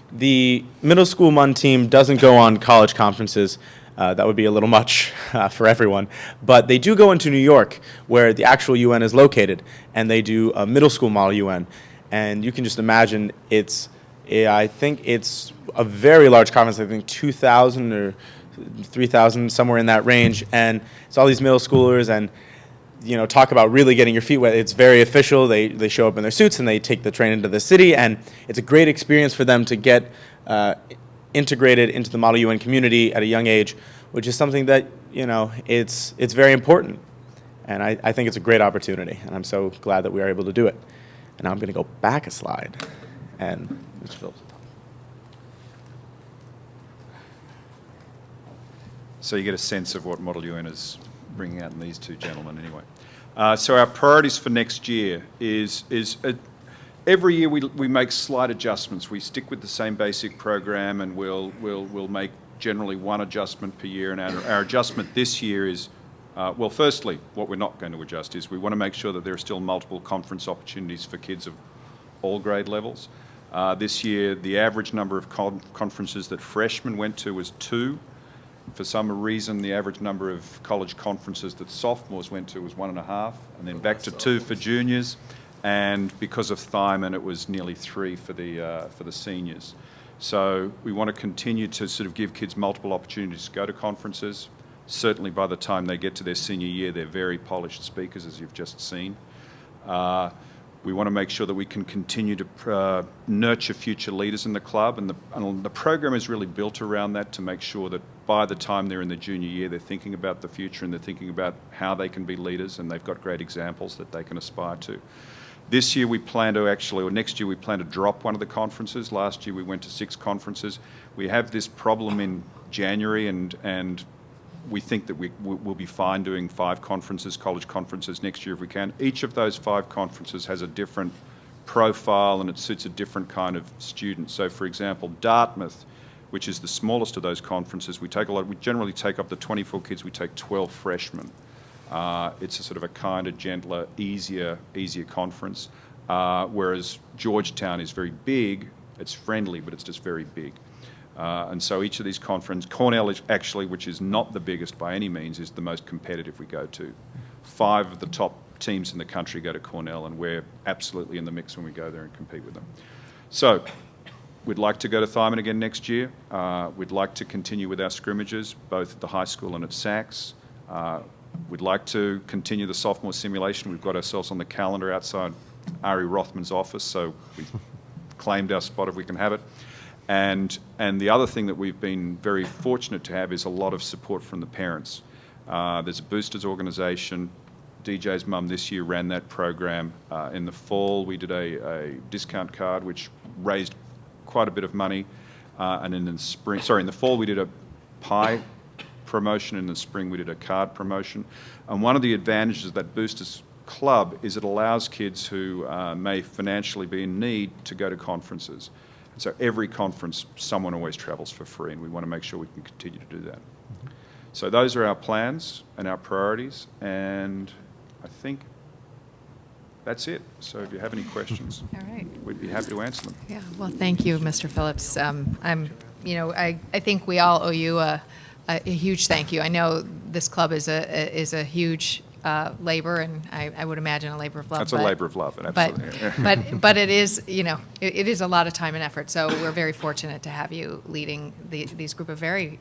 The middle school MUN team doesn't go on college conferences. That would be a little much for everyone. But they do go into New York, where the actual UN is located, and they do a middle school Model UN. And you can just imagine I think it's a very large conference, I think 2,000 or 3,000, somewhere in that range. And it's all these middle schoolers, and talk about really getting your feet wet. It's very official. They show up in their suits and they take the train into the city, and it's a great experience for them to get integrated into the Model UN community at a young age, which is something that it's very important, and I think it's a great opportunity, and I'm so glad that we are able to do it. And now I'm going to go back a slide, and Mr. Phillips. So you get a sense of what Model UN is bringing out in these two gentlemen anyway. So our priorities for next year is every year we make slight adjustments. We stick with the same basic program, and we'll make generally one adjustment per year. And our adjustment this year is, firstly, what we're not going to adjust is we want to make sure that there are still multiple conference opportunities for kids of all grade levels. This year, the average number of conferences that freshmen went to was 2. For some reason, the average number of college conferences that sophomores went to was 1.5, and then back to 2 for juniors. And because of Thyman, it was nearly 3 for the seniors. So we want to continue to sort of give kids multiple opportunities to go to conferences. Certainly by the time they get to their senior year, they're very polished speakers, as you've just seen. We want to make sure that we can continue to nurture future leaders in the club, and the program is really built around that to make sure that by the time they're in the junior year, they're thinking about the future and they're thinking about how they can be leaders, and they've got great examples that they can aspire to. This year we plan to next year we plan to drop one of the conferences. Last year we went to 6 conferences. We have this problem in January, and we think that we'll be fine doing 5 conferences, college conferences next year if we can. Each of those 5 conferences has a different profile and it suits a different kind of student. So for example, Dartmouth, which is the smallest of those conferences, we generally take up the 24 kids, we take 12 freshmen. It's a sort of a kinder, gentler, easier conference. Whereas Georgetown is very big, it's friendly, but it's just very big. And so each of these conferences, Cornell is actually, which is not the biggest by any means, is the most competitive we go to. 5 of the top teams in the country go to Cornell, and we're absolutely in the mix when we go there and compete with them. So we'd like to go to Thyman again next year. We'd like to continue with our scrimmages, both at the high school and at Saks. We'd like to continue the sophomore simulation. We've got ourselves on the calendar outside Ari Rothman's office, so we've claimed our spot if we can have it. And the other thing that we've been very fortunate to have is a lot of support from the parents. There's a boosters organisation. DJ's mum this year ran that program. In the fall, we did a discount card, which raised quite a bit of money. And in the fall, we did a pie promotion. In the spring, we did a card promotion. And one of the advantages of that boosters club is it allows kids who may financially be in need to go to conferences. So every conference, someone always travels for free, and we want to make sure we can continue to do that. So those are our plans and our priorities, and I think that's it. So if you have any questions, All right. we'd be happy to answer them. Yeah, well, thank you, Mr. Phillips. I think we all owe you a huge thank you. I know this club is a huge labor, and I would imagine a labor of love. That's a labor of love, and But, absolutely. but it is, it is a lot of time and effort. So we're very fortunate to have you leading these group of very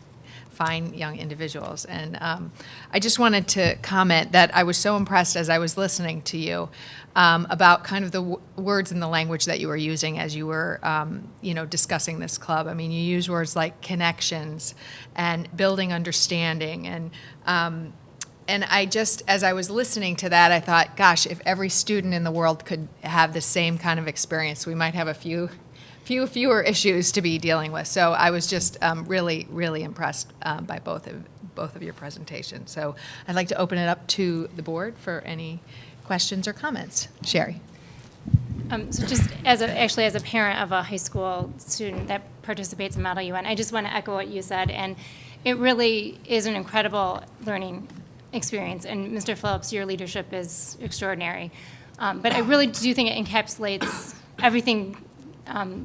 fine young individuals. And I just wanted to comment that I was so impressed as I was listening to you about kind of the words and the language that you were using as you were, discussing this club. I mean, you use words like connections and building understanding. And I just, as I was listening to that, I thought, gosh, if every student in the world could have the same kind of experience, we might have a fewer issues to be dealing with. So I was just really, really impressed by both of your presentations. So I'd like to open it up to the board for any questions or comments. Sherry. So just as a parent of a high school student that participates in Model UN, I just want to echo what you said. And it really is an incredible learning experience. And Mr. Phillips, your leadership is extraordinary. But I really do think it encapsulates everything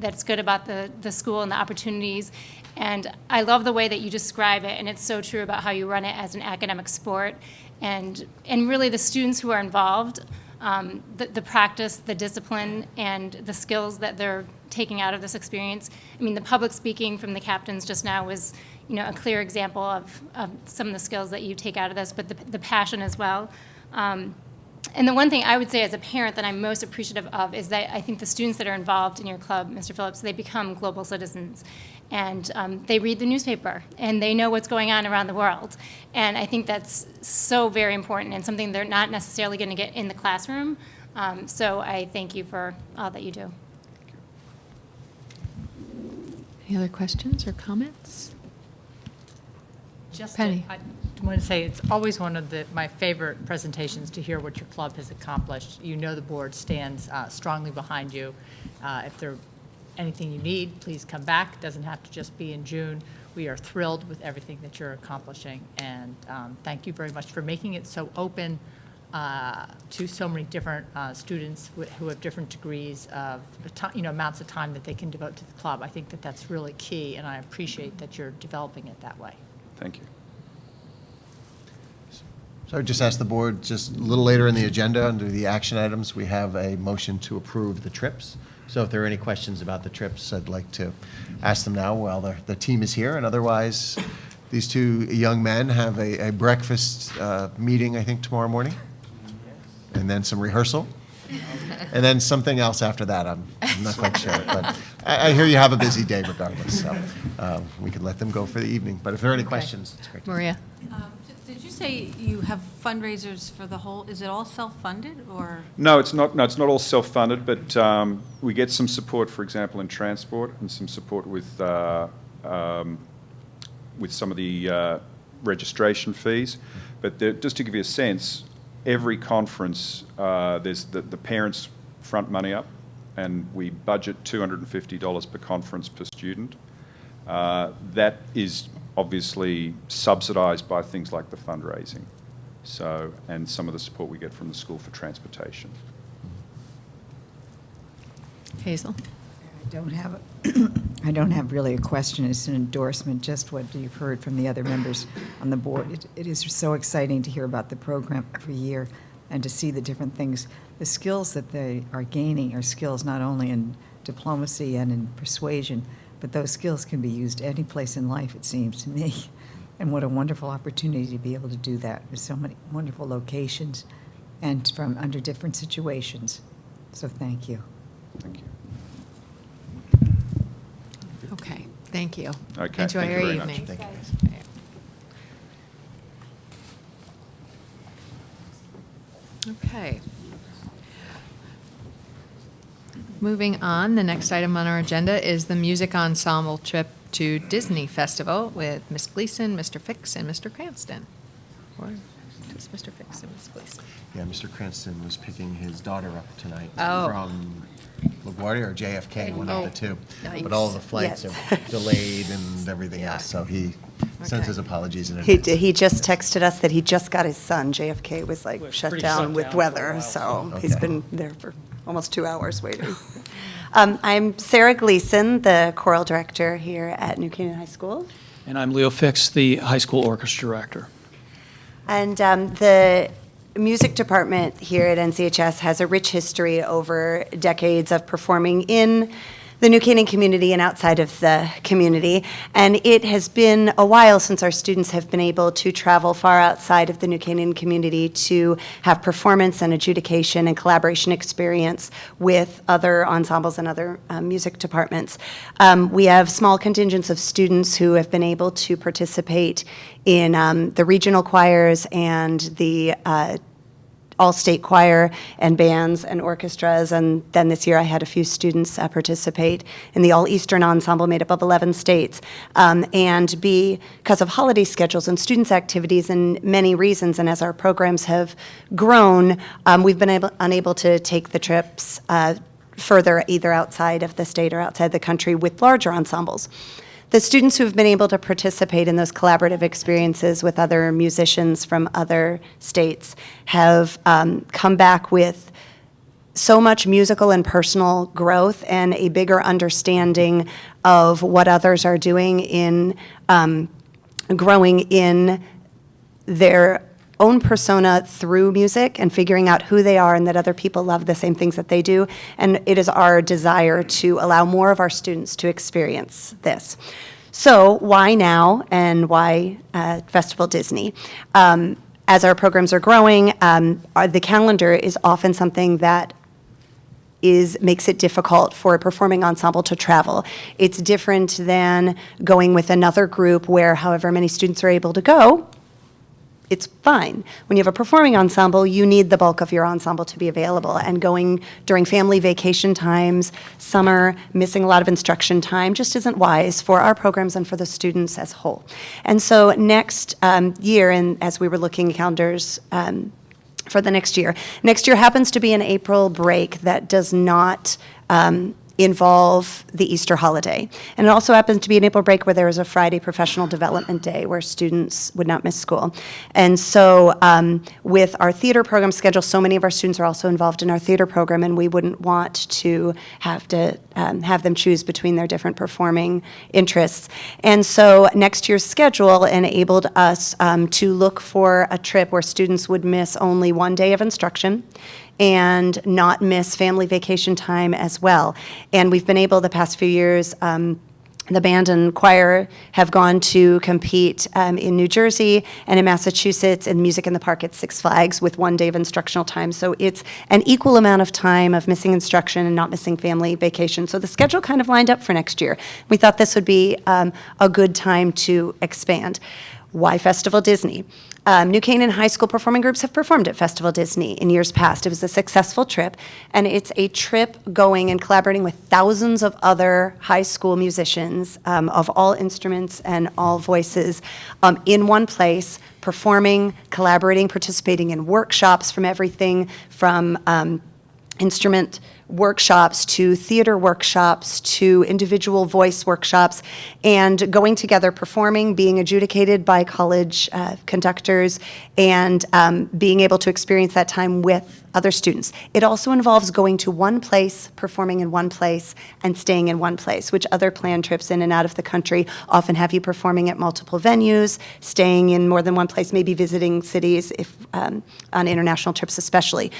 that's good about the school and the opportunities. And I love the way that you describe it, and it's so true about how you run it as an academic sport. And really the students who are involved, the practice, the discipline, and the skills that they're taking out of this experience. I mean, the public speaking from the captains just now was, a clear example of some of the skills that you take out of this, but the passion as well. And the one thing I would say as a parent that I'm most appreciative of is that I think the students that are involved in your club, Mr. Phillips, they become global citizens. And they read the newspaper, and they know what's going on around the world. And I think that's so very important and something they're not necessarily going to get in the classroom. So I thank you for all that you do. Any other questions or comments? Just Penny. I want to say it's always one of my favorite presentations to hear what your club has accomplished. You know the board stands strongly behind you. If there anything you need, please come back. It doesn't have to just be in June. We are thrilled with everything that you're accomplishing, and thank you very much for making it so open to so many different students who have different degrees of, amounts of time that they can devote to the club. I think that that's really key, and I appreciate that you're developing it that way. Thank you. So I would just ask the board, just a little later in the agenda, under the action items, we have a motion to approve the trips. So if there are any questions about the trips, I'd like to ask them now while the team is here. And otherwise, these two young men have a breakfast meeting, I think, tomorrow morning. And then some rehearsal. And then something else after that. I'm not quite sure. But I hear you have a busy day regardless. So we can let them go for the evening. But if there are any questions, it's great. Maria? Did you say you have fundraisers for the whole, is it all self-funded or? No, it's not. No, it's not all self-funded, but we get some support, for example, in transport, and some support with some of the registration fees. But just to give you a sense, every conference, there's the parents front money up, and we budget $250 per conference per student. That is obviously subsidised by things like the fundraising, and some of the support we get from the school for transportation. Hazel? I don't have really a question. It's an endorsement, just what you've heard from the other members on the board. It is so exciting to hear about the program every year and to see the different things. The skills that they are gaining are skills not only in diplomacy and in persuasion, but those skills can be used any place in life, it seems to me. And what a wonderful opportunity to be able to do that with so many wonderful locations and from under different situations. So thank you. Thank you. Okay, thank you. Okay, Enjoy thank you your very much. evening. Thank you, guys. Okay. Moving on, the next item on our agenda is the music ensemble trip to Disney Festival with Ms. Gleason, Mr. Fix, and Mr. Cranston. Or just Mr. Fix and Ms. Gleason. Yeah, Mr. Cranston was picking his daughter up tonight Oh. from LaGuardia or JFK, one of the two. But all the flights Yes. are delayed and everything Yeah. else, so he sends Okay. his apologies in He, advance. he just texted us that he just got his son. JFK was like shut down with weather, so he's Okay. been there for almost 2 hours waiting. I'm Sarah Gleason, the choral director here at New Canaan High School. And I'm Leo Fix, the high school orchestra director. And the music department here at NCHS has a rich history over decades of performing in the New Canaan community and outside of the community. And it has been a while since our students have been able to travel far outside of the New Canaan community to have performance and adjudication and collaboration experience with other ensembles and other music departments. We have small contingents of students who have been able to participate in the regional choirs and the all-state choir and bands and orchestras, and then this year I had a few students participate in the all-Eastern ensemble made up of 11 states. And because of holiday schedules and students' activities and many reasons, and as our programs have grown, we've been unable to take the trips further, either outside of the state or outside the country with larger ensembles. The students who have been able to participate in those collaborative experiences with other musicians from other states have come back with so much musical and personal growth and a bigger understanding of what others are doing in growing in their own persona through music and figuring out who they are and that other people love the same things that they do. And it is our desire to allow more of our students to experience this. So why now and why Festival Disney? As our programs are growing, the calendar is often something that makes it difficult for a performing ensemble to travel. It's different than going with another group where however many students are able to go, it's fine. When you have a performing ensemble, you need the bulk of your ensemble to be available. And going during family vacation times, summer, missing a lot of instruction time just isn't wise for our programs and for the students as a whole. And so next year, and as we were looking at calendars for the next year happens to be an April break that does not involve the Easter holiday. And it also happens to be an April break where there is a Friday professional development day where students would not miss school. And so with our theater program schedule, so many of our students are also involved in our theater program, and we wouldn't want to have them choose between their different performing interests. And so next year's schedule enabled us to look for a trip where students would miss only one day of instruction and not miss family vacation time as well. And we've been able the past few years, the band and choir have gone to compete in New Jersey and in Massachusetts in Music in the Park at Six Flags with one day of instructional time. So it's an equal amount of time of missing instruction and not missing family vacation. So the schedule kind of lined up for next year. We thought this would be a good time to expand. Why Festival Disney? New Canaan High School performing groups have performed at Festival Disney in years past. It was a successful trip, and it's a trip going and collaborating with thousands of other high school musicians of all instruments and all voices in one place, performing, collaborating, participating in workshops from everything from instrument workshops to theater workshops to individual voice workshops, and going together, performing, being adjudicated by college conductors, and being able to experience that time with other students. It also involves going to one place, performing in one place, and staying in one place, which other planned trips in and out of the country often have you performing at multiple venues, staying in more than one place, maybe visiting cities if on international trips especially,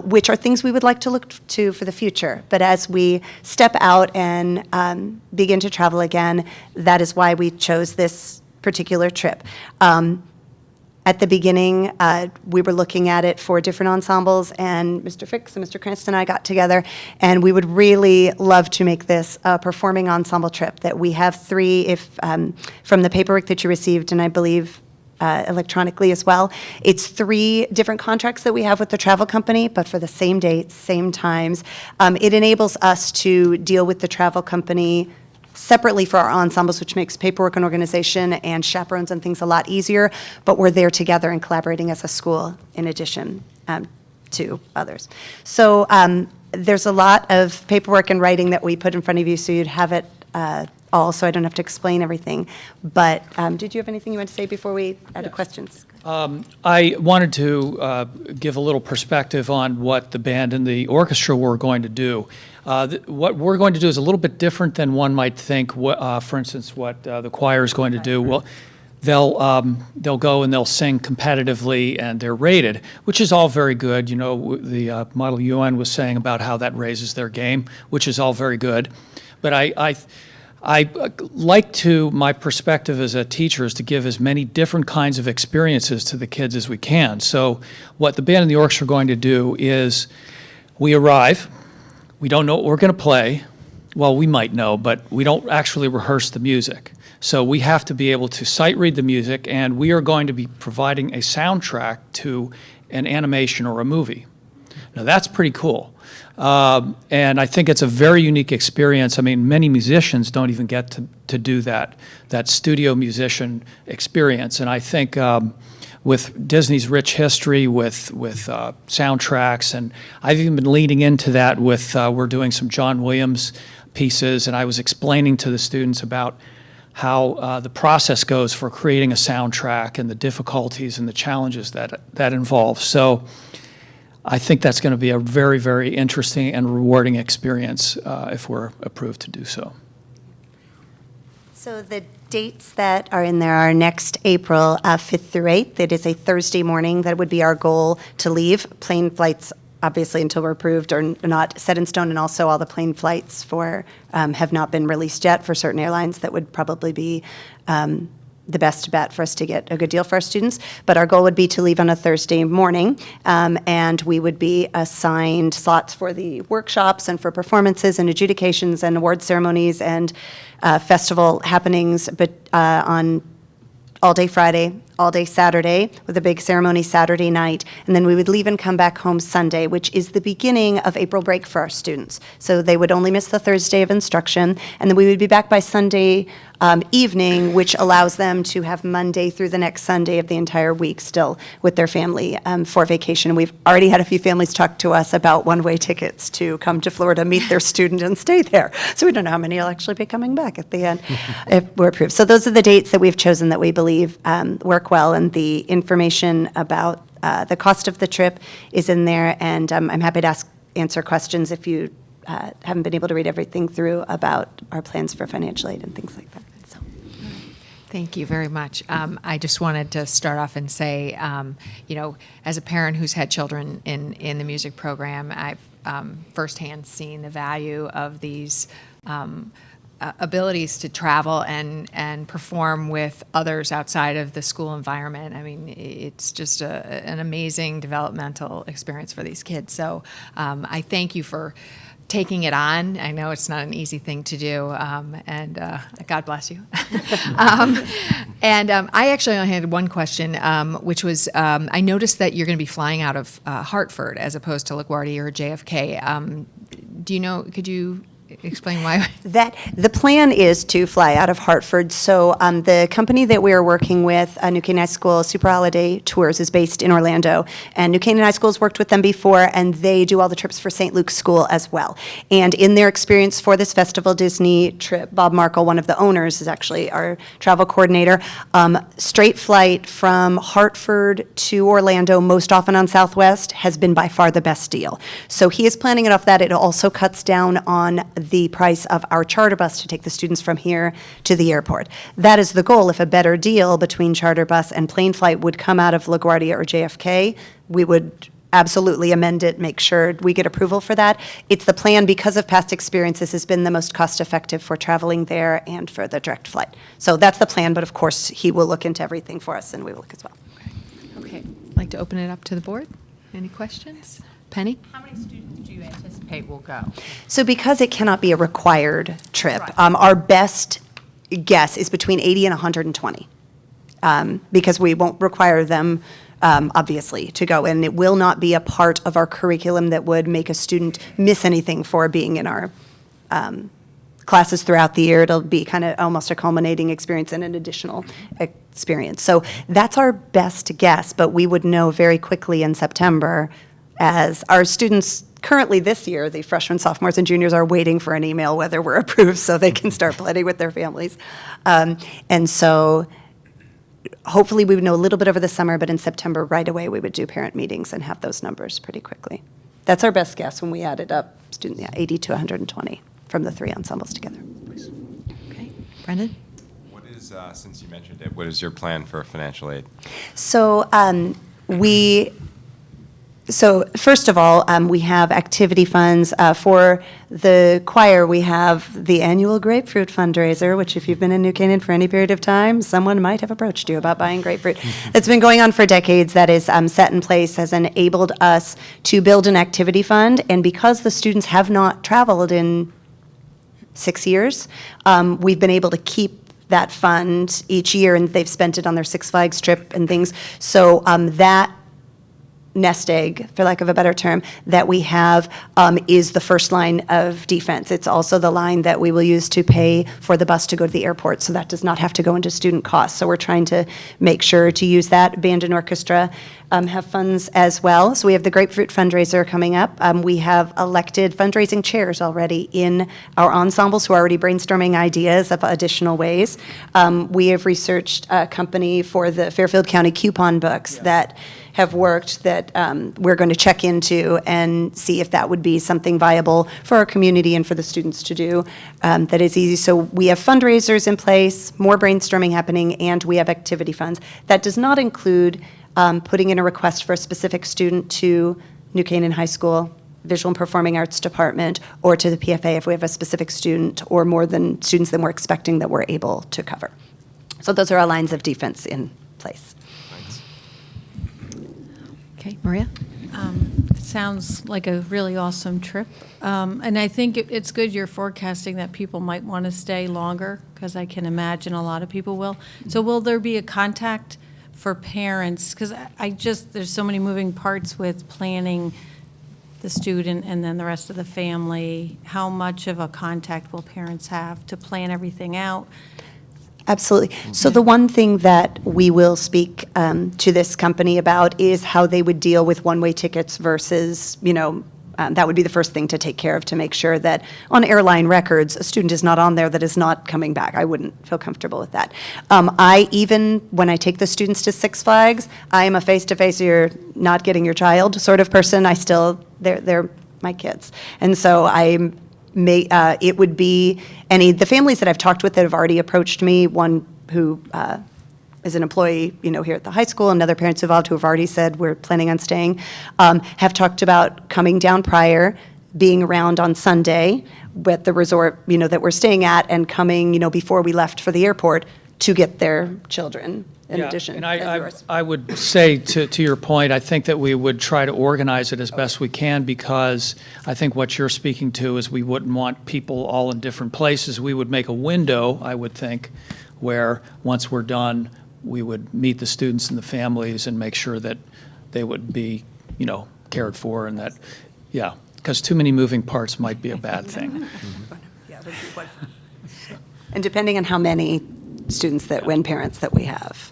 which are things we would like to look to for the future. But as we step out and begin to travel again, that is why we chose this particular trip. At the beginning, we were looking at it for different ensembles, and Mr. Fix and Mr. Cranston and I got together, and we would really love to make this a performing ensemble trip. That we have three, from the paperwork that you received, and I believe electronically as well. It's 3 different contracts that we have with the travel company, but for the same dates, same times. It enables us to deal with the travel company separately for our ensembles, which makes paperwork and organization and chaperones and things a lot easier, but we're there together and collaborating as a school in addition to others. So there's a lot of paperwork and writing that we put in front of you so you'd have it all, so I don't have to explain everything. But did you have anything you want to say before we add questions? I wanted to give a little perspective on what the band and the orchestra were going to do. What we're going to do is a little bit different than one might think, for instance, what the choir is going to do. Well, they'll go and they'll sing competitively, and they're rated, which is all very good. You know, the Model UN was saying about how that raises their game, which is all very good. But I like to, my perspective as a teacher is to give as many different kinds of experiences to the kids as we can. So what the band and the orchestra are going to do is we arrive, we don't know what we're going to play. Well, we might know, but we don't actually rehearse the music. So we have to be able to sight read the music, and we are going to be providing a soundtrack to an animation or a movie. Now that's pretty cool. And I think it's a very unique experience. I mean, many musicians don't even get to do that studio musician experience. And I think with Disney's rich history, with soundtracks, and I've even been leading into that with, we're doing some John Williams pieces, and I was explaining to the students about how the process goes for creating a soundtrack and the difficulties and the challenges that involves. So I think that's going to be a very, very interesting and rewarding experience if we're approved to do so. So the dates that are in there are next April 5th through 8th. It is a Thursday morning. That would be our goal to leave. Plane flights, obviously, until we're approved, are not set in stone, and also all the plane flights for have not been released yet for certain airlines. That would probably be the best bet for us to get a good deal for our students. But our goal would be to leave on a Thursday morning, and we would be assigned slots for the workshops and for performances and adjudications and award ceremonies and festival happenings, but on all day Friday, all day Saturday, with a big ceremony Saturday night. And then we would leave and come back home Sunday, which is the beginning of April break for our students. So they would only miss the Thursday of instruction, and then we would be back by Sunday evening, which allows them to have Monday through the next Sunday of the entire week still with their family for vacation. We've already had a few families talk to us about one-way tickets to come to Florida, meet their student, and stay there. So we don't know how many will actually be coming back at the end if we're approved. So those are the dates that we've chosen that we believe work well, and the information about the cost of the trip is in there, and I'm happy to answer questions if you haven't been able to read everything through about our plans for financial aid and things like that. So. Thank you very much. I just wanted to start off and say, you know, as a parent who's had children in the music program, I've firsthand seen the value of these abilities to travel and perform with others outside of the school environment. I mean, it's just an amazing developmental experience for these kids. So I thank you for taking it on. I know it's not an easy thing to do, and God bless you. I actually only had one question, which was, I noticed that you're going to be flying out of Hartford as opposed to LaGuardia or JFK. Do you know, could you explain why? The plan is to fly out of Hartford. So the company that we are working with, New Canaan High School Super Holiday Tours, is based in Orlando. And New Canaan High School has worked with them before, and they do all the trips for St. Luke's School as well. And in their experience for this Festival Disney trip, Bob Markle, one of the owners, is actually our travel coordinator. Straight flight from Hartford to Orlando, most often on Southwest, has been by far the best deal. So he is planning it off that. It also cuts down on the price of our charter bus to take the students from here to the airport. That is the goal. If a better deal between charter bus and plane flight would come out of LaGuardia or JFK, we would absolutely amend it, make sure we get approval for that. It's the plan because of past experiences has been the most cost-effective for traveling there and for the direct flight. So that's the plan, but of course, he will look into everything for us, and we will look as well. Okay. I'd like to open it up to the board. Any questions? Penny? How many students do you anticipate will go? So because it cannot be a required trip, Right. Our best guess is between 80 and 120, because we won't require them, obviously, to go. And it will not be a part of our curriculum that would make a student miss anything for being in our classes throughout the year. It'll be kind of almost a culminating experience and an additional experience. So that's our best guess, but we would know very quickly in September, as our students currently this year, the freshmen, sophomores, and juniors, are waiting for an email whether we're approved so they can start planning with their families. And so hopefully we would know a little bit over the summer, but in September, right away, we would do parent meetings and have those numbers pretty quickly. That's our best guess when we added up 80 to 120 from the three ensembles together. Okay. Brendan? What is since you mentioned it, what is your plan for financial aid? So So first of all, we have activity funds. For the choir, we have the annual grapefruit fundraiser, which if you've been in New Canaan for any period of time, someone might have approached you about buying grapefruit. It's been going on for decades. That is set in place, has enabled us to build an activity fund. And because the students have not traveled in 6 years, we've been able to keep that fund each year, and they've spent it on their Six Flags trip and things. So that nest egg, for lack of a better term, that we have is the first line of defense. It's also the line that we will use to pay for the bus to go to the airport, so that does not have to go into student costs. So we're trying to make sure to use that. Band and orchestra have funds as well. So we have the Grapefruit fundraiser coming up. We have elected fundraising chairs already in our ensembles who are already brainstorming ideas of additional ways. We have researched a company for the Fairfield County coupon books that have worked that we're going to check into and see if that would be something viable for our community and for the students to do that is easy. So we have fundraisers in place, more brainstorming happening, and we have activity funds. That does not include putting in a request for a specific student to New Canaan High School Visual and Performing Arts Department or to the PFA if we have a specific student or more than students than we're expecting that we're able to cover. So those are our lines of defense in place. Okay, Maria? It sounds like a really awesome trip. And I think it's good you're forecasting that people might want to stay longer, because I can imagine a lot of people will. So will there be a contact for parents? Because there's so many moving parts with planning the student and then the rest of the family. How much of a contact will parents have to plan everything out? Absolutely. So the one thing that we will speak to this company about is how they would deal with one-way tickets versus, that would be the first thing to take care of, to make sure that on airline records, a student is not on there that is not coming back. I wouldn't feel comfortable with that. When I take the students to Six Flags, I am a face-to-face, you're not getting your child sort of person. They're my kids. And so it would be the families that I've talked with that have already approached me, one who is an employee, here at the high school, and other parents involved who have already said we're planning on staying, have talked about coming down prior, being around on Sunday with the resort, that we're staying at, and coming, before we left for the airport to get their children. In addition, and I would say to your point, I think that we would try to organize it as best we can, because I think what you're speaking to is we wouldn't want people all in different places. We would make a window, I would think, where once we're done, we would meet the students and the families and make sure that they would be, cared for, and that, because too many moving parts might be a bad thing. And depending on how many students and parents that we have.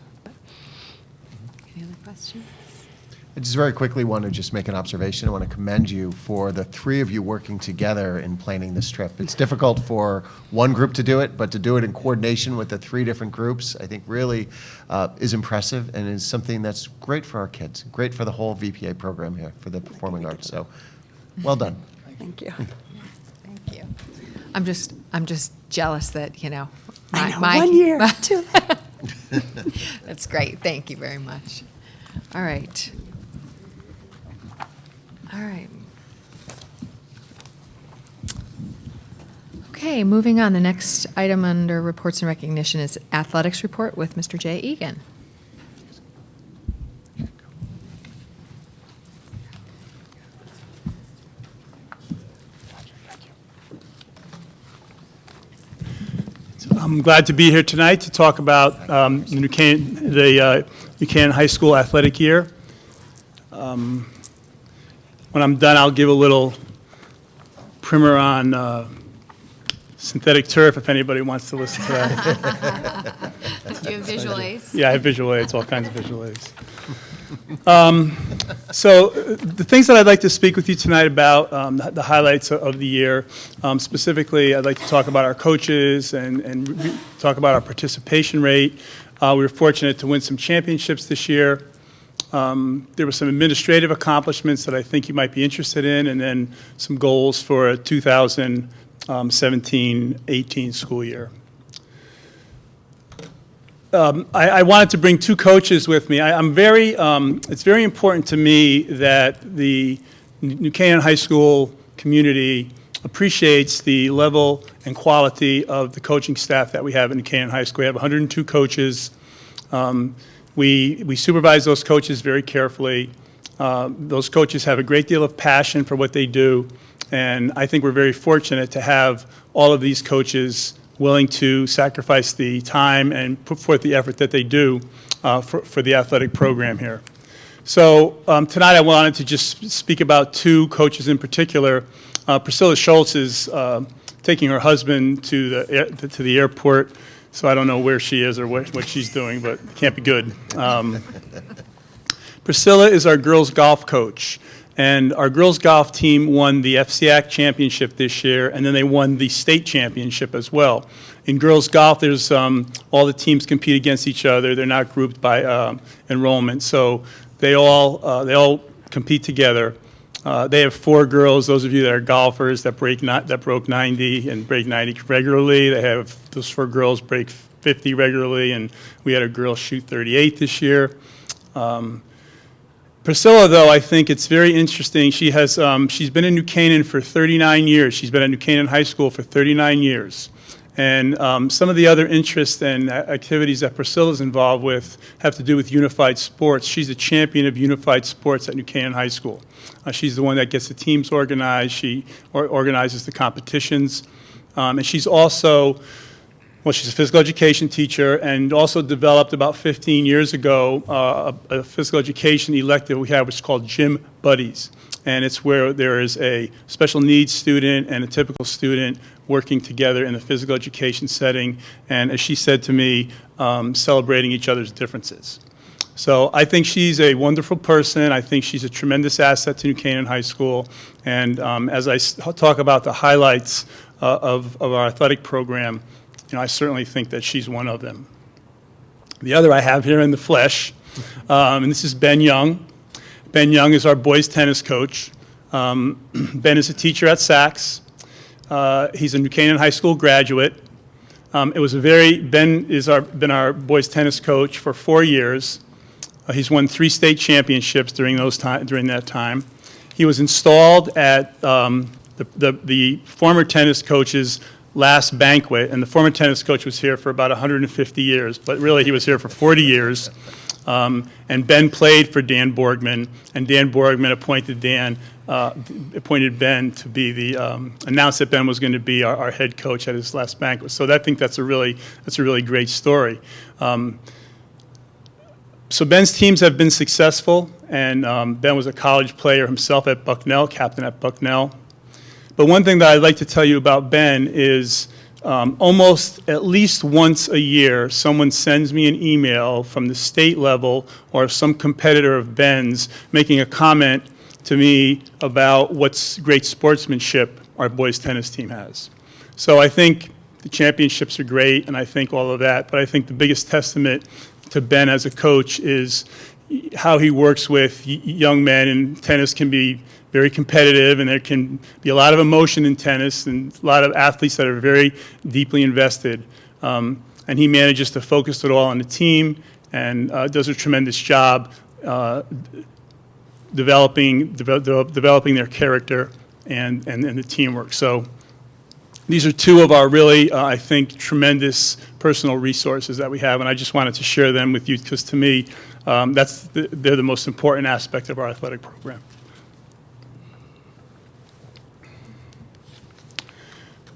Any other questions? I just very quickly want to just make an observation. I want to commend you for the three of you working together in planning this trip. It's difficult for one group to do it, but to do it in coordination with the three different groups, I think really is impressive and is something that's great for our kids, great for the whole VPA program here for the performing arts. So, well done. Thank you. Thank you. I'm just jealous that, I know, 1 year. That's great. Thank you very much. All right. Okay, moving on. The next item under reports and recognition is athletics report with Mr. Jay Egan. I'm glad to be here tonight to talk about the New Canaan High School athletic year. When I'm done, I'll give a little primer on synthetic turf if anybody wants to listen to that. You have visual aids? Yeah, I have visual aids, all kinds of visual aids. So the things that I'd like to speak with you tonight about, the highlights of the year, specifically I'd like to talk about our coaches and talk about our participation rate. We were fortunate to win some championships this year. There were some administrative accomplishments that I think you might be interested in, and then some goals for a 2017-18 school year. I wanted to bring two coaches with me. It's very important to me that the New Canaan High School community appreciates the level and quality of the coaching staff that we have in New Canaan High School. We have 102 coaches. We supervise those coaches very carefully. Those coaches have a great deal of passion for what they do, and I think we're very fortunate to have all of these coaches willing to sacrifice the time and put forth the effort that they do for the athletic program here. So tonight I wanted to just speak about two coaches in particular. Priscilla Schultz is taking her husband to the airport, so I don't know where she is or what she's doing, but it can't be good. Priscilla is our girls golf coach, and our girls golf team won the FCAC championship this year, and then they won the state championship as well. In girls golf, there's all the teams compete against each other. They're not grouped by enrollment, so they all compete together. They have 4 girls. Those of you that are golfers that broke 90 and break 90 regularly, they have those 4 girls break 50 regularly, and we had a girl shoot 38 this year. Priscilla, though, I think it's very interesting. She's been in New Canaan for 39 years. She's been at New Canaan High School for 39 years. And some of the other interests and activities that Priscilla's involved with have to do with unified sports. She's a champion of unified sports at New Canaan High School. She's the one that gets the teams organized. She organizes the competitions. And she's also, well, she's a physical education teacher and also developed about 15 years ago a physical education elective we have, which is called Gym Buddies. And it's where there is a special needs student and a typical student working together in the physical education setting, and as she said to me, celebrating each other's differences. So I think she's a wonderful person. I think she's a tremendous asset to New Canaan High School, and as I talk about the highlights of our athletic program, I certainly think that she's one of them. The other I have here in the flesh, and this is Ben Young. Ben Young is our boys tennis coach. Ben is a teacher at Saks. He's a New Canaan High School graduate. Ben has been our boys tennis coach for 4 years. He's won 3 state championships during that time. He was installed at the former tennis coach's last banquet, and the former tennis coach was here for about 150 years, but really he was here for 40 years. And Ben played for Dan Borgman, and Dan Borgman appointed Ben to be announced that Ben was going to be our head coach at his last banquet. So I think that's a really great story. So Ben's teams have been successful, and Ben was a college player himself at Bucknell, captain at Bucknell. But one thing that I'd like to tell you about Ben is almost at least once a year, someone sends me an email from the state level or some competitor of Ben's making a comment to me about what great sportsmanship our boys tennis team has. So I think the championships are great, and I think all of that, but I think the biggest testament to Ben as a coach is how he works with young men, and tennis can be very competitive, and there can be a lot of emotion in tennis and a lot of athletes that are very deeply invested. And he manages to focus it all on the team and does a tremendous job developing their character and the teamwork. So these are 2 of our really, I think, tremendous personal resources that we have, and I just wanted to share them with you because to me, they're the most important aspect of our athletic program.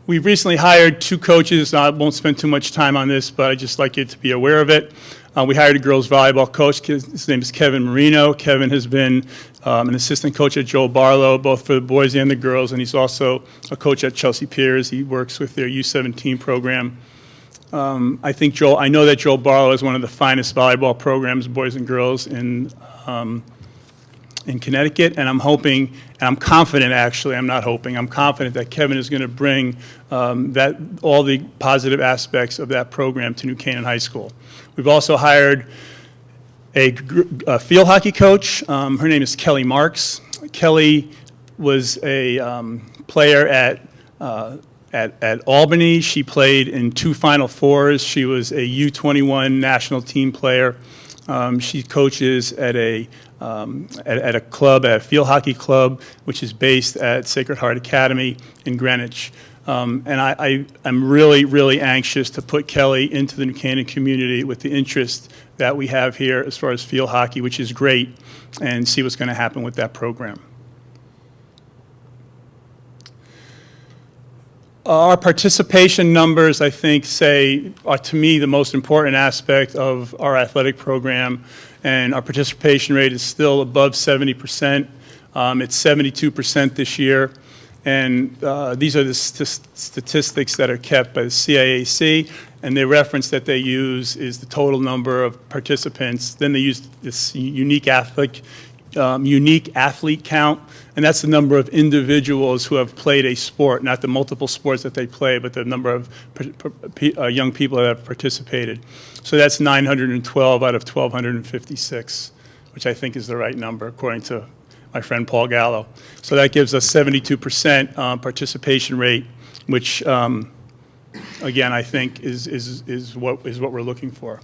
We've recently hired 2 coaches. I won't spend too much time on this, but I'd just like you to be aware of it. We hired a girls volleyball coach. His name is Kevin Marino. Kevin has been an assistant coach at Joel Barlow, both for the boys and the girls, and he's also a coach at Chelsea Piers. He works with their U17 program. I know that Joel Barlow is one of the finest volleyball programs, boys and girls, in Connecticut, and I'm hoping, and I'm confident actually, I'm not hoping, I'm confident that Kevin is going to bring all the positive aspects of that program to New Canaan High School. We've also hired a field hockey coach. Her name is Kelly Marks. Kelly was a player at at Albany. She played in 2 Final Fours. She was a U21 national team player. She coaches at a club, at a field hockey club, which is based at Sacred Heart Academy in Greenwich. And I'm really, really anxious to put Kelly into the New Canaan community with the interest that we have here as far as field hockey, which is great, and see what's going to happen with that program. Our participation numbers, I think, are to me the most important aspect of our athletic program, and our participation rate is still above 70%. It's 72% this year, and these are the statistics that are kept by the CIAC, and the reference that they use is the total number of participants. Then they use this unique athlete count, and that's the number of individuals who have played a sport, not the multiple sports that they play, but the number of young people that have participated. So that's 912 out of 1,256, which I think is the right number, according to my friend Paul Gallo. So that gives us 72% participation rate, which, again, I think is what we're looking for.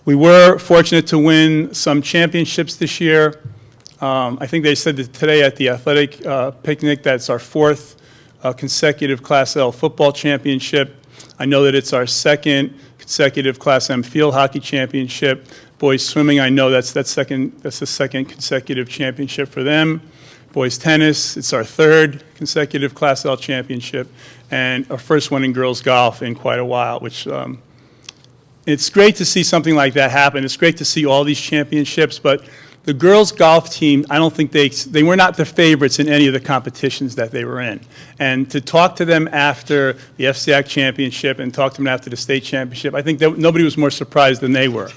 We were fortunate to win some championships this year. I think they said that today at the athletic picnic that's our 4th consecutive Class L football championship. I know that it's our 2nd consecutive Class M field hockey championship. Boys swimming, I know that's the 2nd consecutive championship for them. Boys tennis, it's our 3rd consecutive Class L championship, and our first one in girls golf in quite a while, which it's great to see something like that happen. It's great to see all these championships, but the girls' golf team, I don't think they were not the favorites in any of the competitions that they were in. And to talk to them after the FCAC championship and talk to them after the state championship, I think that nobody was more surprised than they were.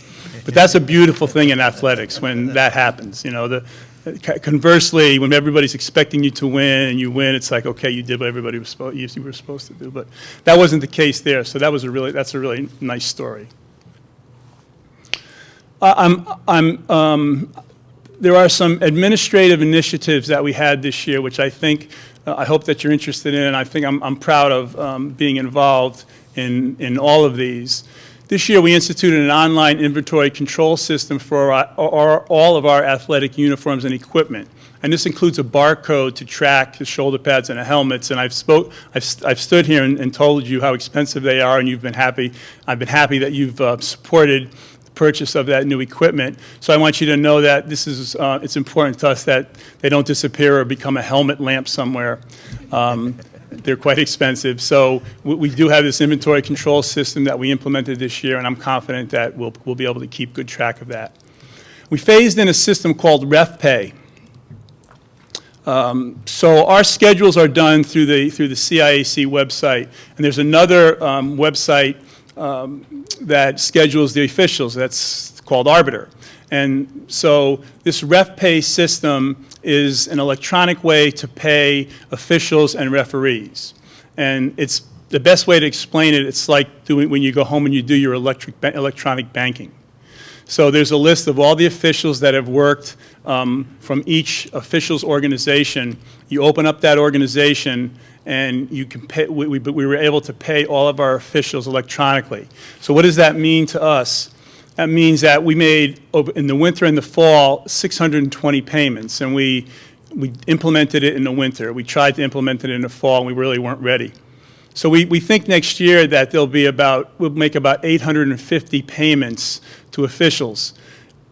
But that's a beautiful thing in athletics when that happens. You know, conversely, when everybody's expecting you to win and you win, it's like, okay, you did what everybody was you were supposed to do. But that wasn't the case there. So that's a really nice story. There are some administrative initiatives that we had this year, which I think, I hope that you're interested in, and I think I'm proud of being involved in all of these. This year, we instituted an online inventory control system for all of our athletic uniforms and equipment. And this includes a barcode to track the shoulder pads and the helmets. And I've stood here and told you how expensive they are, and you've been happy. I've been happy that you've supported the purchase of that new equipment. So I want you to know that this is it's important to us that they don't disappear or become a helmet lamp somewhere. They're quite expensive. So we do have this inventory control system that we implemented this year, and I'm confident that we'll be able to keep good track of that. We phased in a system called RefPay. So our schedules are done through the CIAC website, and there's another website that schedules the officials. That's called Arbiter. And so this RefPay system is an electronic way to pay officials and referees. And it's the best way to explain it, it's like when you go home and you do your electronic banking. So there's a list of all the officials that have worked from each official's organization. You open up that organization and you can pay, we were able to pay all of our officials electronically. So what does that mean to us? That means that we made, in the winter and the fall, 620 payments, and we implemented it in the winter. We tried to implement it in the fall, and we really weren't ready. So we think next year that we'll make about 850 payments to officials.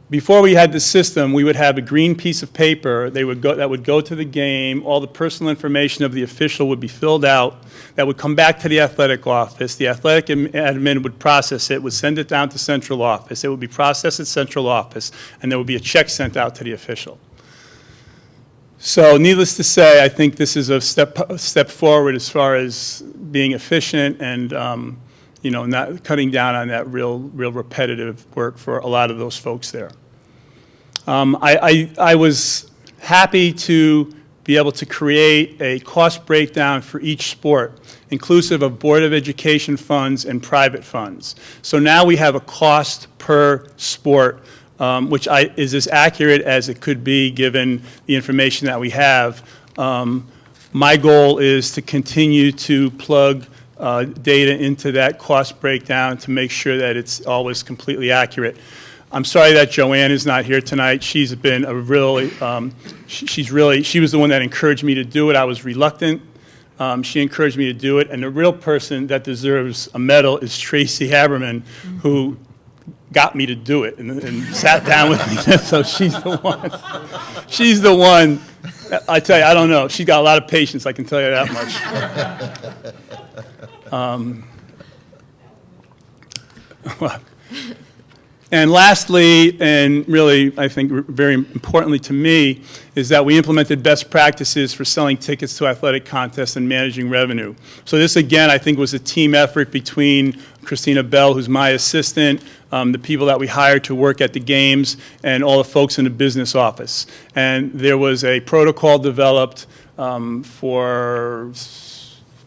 Before we had the system, we would have a green piece of paper that would go to the game. All the personal information of the official would be filled out. That would come back to the athletic office. The athletic admin would process it, would send it down to central office. It would be processed at central office, and there would be a check sent out to the official. So needless to say, I think this is a step forward as far as being efficient and not cutting down on that real repetitive work for a lot of those folks there. I was happy to be able to create a cost breakdown for each sport, inclusive of Board of Education funds and private funds. So now we have a cost per sport, which is as accurate as it could be given the information that we have. My goal is to continue to plug data into that cost breakdown to make sure that it's always completely accurate. I'm sorry that Joanne is not here tonight. She's been a really, she was the one that encouraged me to do it. I was reluctant. She encouraged me to do it. And the real person that deserves a medal is Tracy Haberman, who got me to do it and sat down with me. So she's the one. She's the one. I tell you, I don't know. She's got a lot of patience, I can tell you that much. And lastly, and really, I think very importantly to me, is that we implemented best practices for selling tickets to athletic contests and managing revenue. So this, again, I think was a team effort between Christina Bell, who's my assistant, the people that we hired to work at the games, and all the folks in the business office. And there was a protocol developed for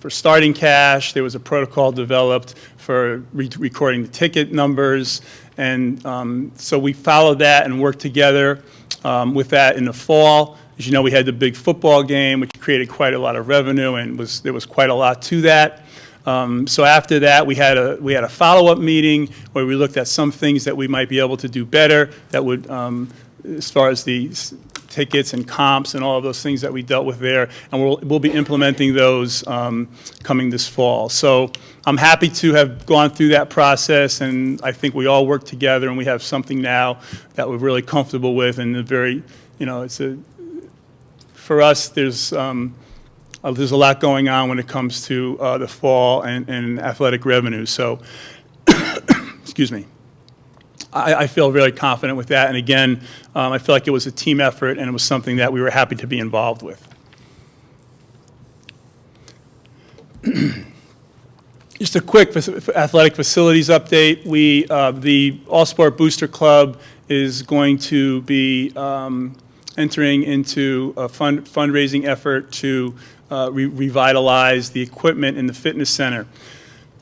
starting cash. There was a protocol developed for recording the ticket numbers. And so we followed that and worked together with that in the fall. As you know, we had the big football game, which created quite a lot of revenue, and there was quite a lot to that. So after that, we had a follow-up meeting where we looked at some things that we might be able to do better that would, as far as the tickets and comps and all of those things that we dealt with there, and we'll be implementing those coming this fall. So I'm happy to have gone through that process, and I think we all work together, and we have something now that we're really comfortable with, and for us, there's a lot going on when it comes to the fall and athletic revenue. So, excuse me. I feel really confident with that. And again, I feel like it was a team effort, and it was something that we were happy to be involved with. Just a quick athletic facilities update. The All-Sport Booster Club is going to be entering into a fundraising effort to revitalize the equipment in the fitness center.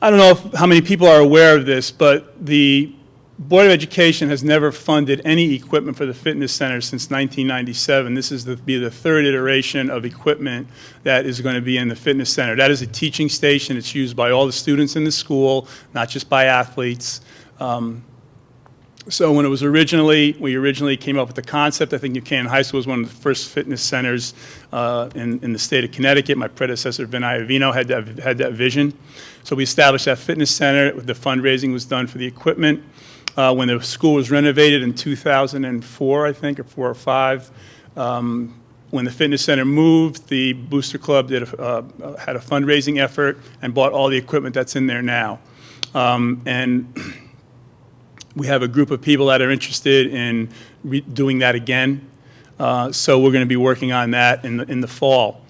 I don't know how many people are aware of this, but the Board of Education has never funded any equipment for the fitness center since 1997. This is be the third iteration of equipment that is going to be in the fitness center. That is a teaching station. It's used by all the students in the school, not just by athletes. So when it was we originally came up with the concept. I think New Canaan High School was one of the first fitness centers in the state of Connecticut. My predecessor, Vin Iovino, had that vision. So we established that fitness center. The fundraising was done for the equipment. When the school was renovated in 2004, I think, or 4 or 5, when the fitness center moved, the Booster Club had a fundraising effort and bought all the equipment that's in there now. And we have a group of people that are interested in doing that again. So we're going to be working on that in the fall.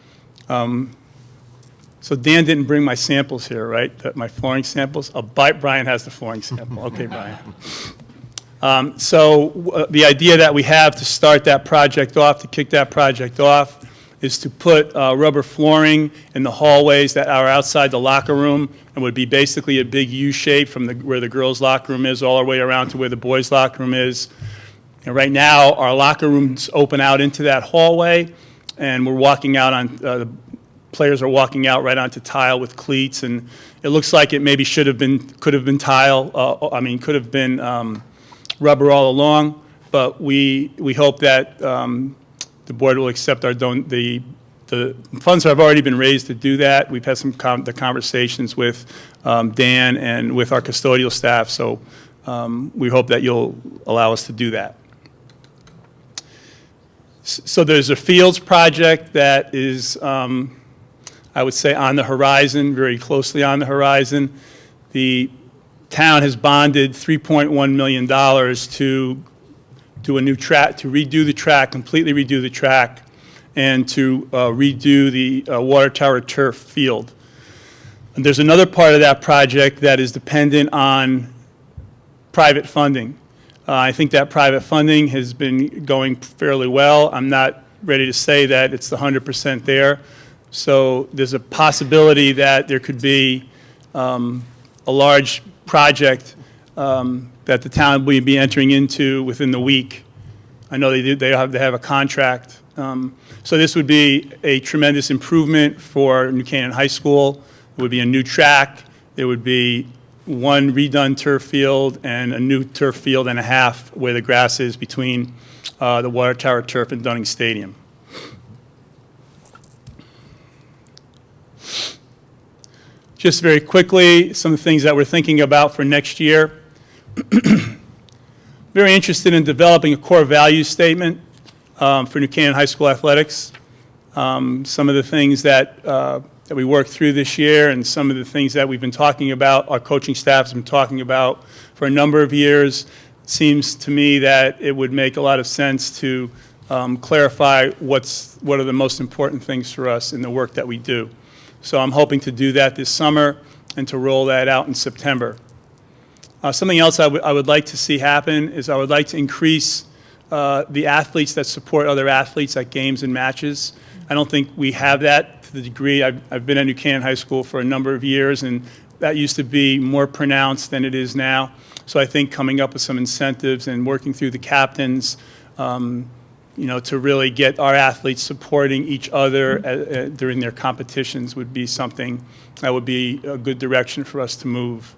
So Dan didn't bring my samples here, right? My flooring samples? Brian has the flooring sample. Okay, Brian. The idea that we have to start that project off, to kick that project off, is to put rubber flooring in the hallways that are outside the locker room, and would be basically a big U shape from where the girls' locker room is all the way around to where the boys' locker room is. And right now, our locker rooms open out into that hallway, and we're walking out on the players are walking out right onto tile with cleats, and it looks like it maybe could have been tile. Could have been rubber all along. But we hope that the board will accept the funds have already been raised to do that. We've had the conversations with Dan and with our custodial staff. So we hope that you'll allow us to do that. So there's a fields project that is, I would say, on the horizon, very closely on the horizon. The town has bonded $3.1 million to do a new track, to redo the track, completely redo the track, and to redo the water tower turf field. And there's another part of that project that is dependent on private funding. I think that private funding has been going fairly well. I'm not ready to say that it's 100% there. So there's a possibility that there could be a large project that the town will be entering into within the week. I know they have a contract So this would be a tremendous improvement for New Canaan High School. It would be a new track. There would be one redone turf field and a new turf field and a half where the grass is between the Water Tower turf and Dunning Stadium. Just very quickly, some of the things that we're thinking about for next year. Very interested in developing a core values statement for New Canaan High School athletics. Some of the things that we worked through this year and some of the things that we've been talking about, our coaching staff has been talking about for a number of years. It seems to me that it would make a lot of sense to clarify what are the most important things for us in the work that we do. So I'm hoping to do that this summer and to roll that out in September. Something else I would like to see happen is I would like to increase the athletes that support other athletes at games and matches. I don't think we have that to the degree. I've been at New Canaan High School for a number of years, and that used to be more pronounced than it is now. So I think coming up with some incentives and working through the captains, to really get our athletes supporting each other during their competitions would be something that would be a good direction for us to move.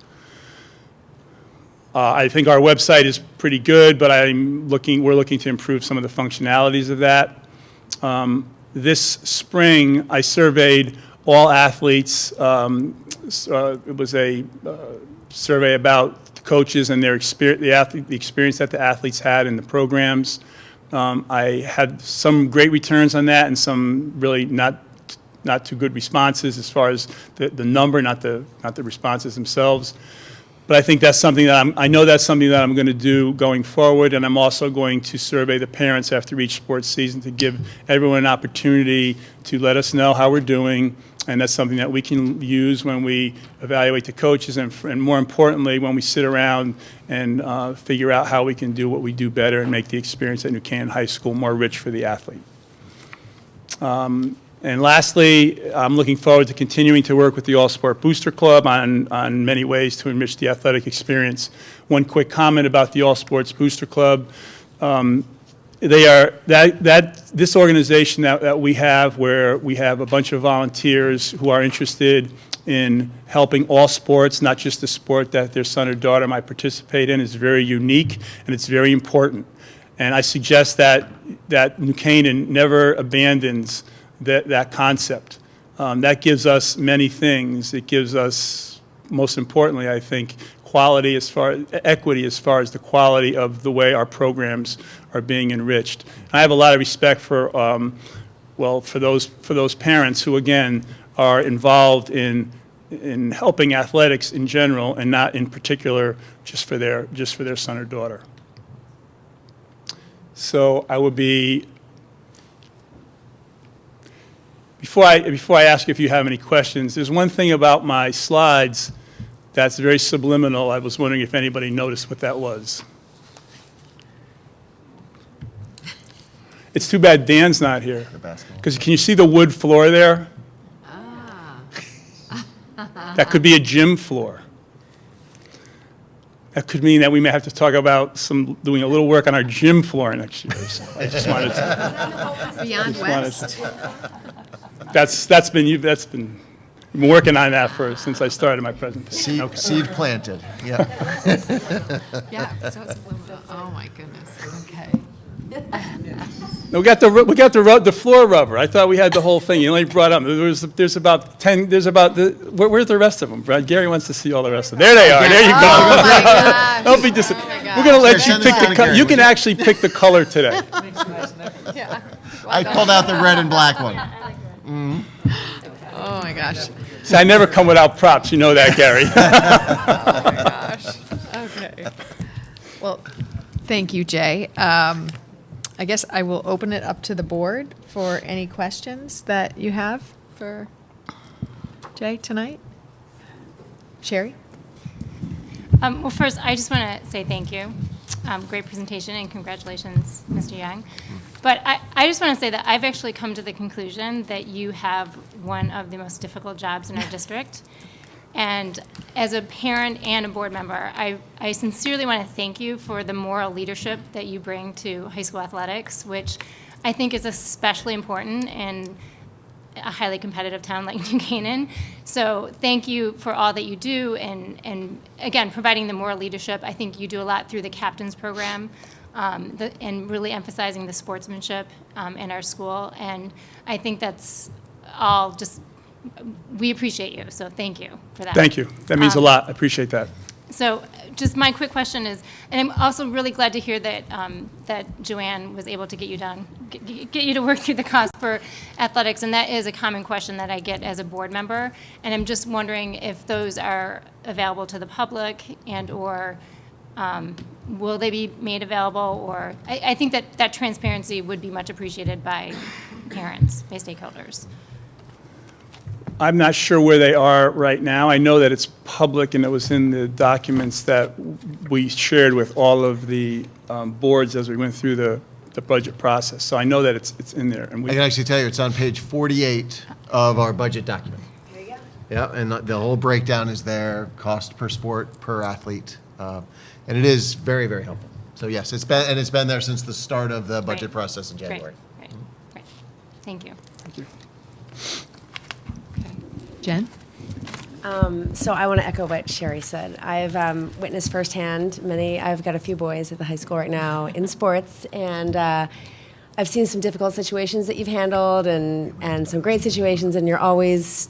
I think our website is pretty good, but we're looking to improve some of the functionalities of that. This spring, I surveyed all athletes. It was a survey about coaches and their experience, the experience that the athletes had in the programs. I had some great returns on that and some really not too good responses as far as the number, not the responses themselves. But I think that's something that I know that's something that I'm going to do going forward, and I'm also going to survey the parents after each sports season to give everyone an opportunity to let us know how we're doing, and that's something that we can use when we evaluate the coaches and more importantly, when we sit around and figure out how we can do what we do better and make the experience at New Canaan High School more rich for the athlete. And lastly, I'm looking forward to continuing to work with the All-Sport Booster Club on many ways to enrich the athletic experience. One quick comment about the All-Sports Booster Club. This organization that we have, where we have a bunch of volunteers who are interested in helping all sports, not just the sport that their son or daughter might participate in, is very unique and it's very important. And I suggest that New Canaan never abandons that concept. That gives us many things. It gives us, most importantly, I think, equity as far as the quality of the way our programs are being enriched. And I have a lot of respect for those parents who, again, are involved in helping athletics in general and not in particular just for their son or daughter. So I would be. Before I ask if you have any questions, there's one thing about my slides that's very subliminal. I was wondering if anybody noticed what that was. It's too bad Dan's not here. Because can you see the wood floor there? That could be a gym floor. That could mean that we may have to talk about doing a little work on our gym floor next year. So I just wanted to. Beyond West. That's been working on that since I started my presentation. Seed planted. Yeah. Yeah. Oh my goodness. Okay. We got the floor rubber. I thought we had the whole thing. You only brought up. There's about 10. Where's the rest of them? Brad, Gary wants to see all the rest of them. There they are. There you go. Oh my gosh. Don't be We're gonna let you pick the color. You can actually pick the color today. Yeah. I pulled out the red and black one. Oh my gosh. See, I never come without props. You know that, Gary. Oh my gosh. Okay. Well, thank you, Jay. I guess I will open it up to the board for any questions that you have for Jay tonight. Sherry? Well, first, I just want to say thank you. Great presentation, and congratulations, Mr. Young. But I just want to say that I've actually come to the conclusion that you have one of the most difficult jobs in our district. And as a parent and a board member, I sincerely want to thank you for the moral leadership that you bring to high school athletics, which I think is especially important in a highly competitive town like New Canaan. So thank you for all that you do, and again, providing the moral leadership. I think you do a lot through the captains program, and really emphasizing the sportsmanship in our school. And I think that's all just, we appreciate you, so thank you for that. Thank you. That means a lot. I appreciate that. So just my quick question is, and I'm also really glad to hear that that Joanne was able to get you to work through the cost for athletics, and that is a common question that I get as a board member. And I'm just wondering if those are available to the public, and or will they be made available? Or I think that transparency would be much appreciated by parents, by stakeholders. I'm not sure where they are right now. I know that it's public, and it was in the documents that we shared with all of the boards as we went through the budget process. So I know that it's in there. And I can actually tell you it's on page 48 of our budget document. There you go. Yeah, and the whole breakdown is there, cost per sport, per athlete, and it is very, very helpful. So yes, it's been there since the start of the budget process in January. Great. Thank you. Thank you. Jen? So I want to echo what Sherry said. I've witnessed firsthand I've got a few boys at the high school right now in sports, and I've seen some difficult situations that you've handled and some great situations, and you're always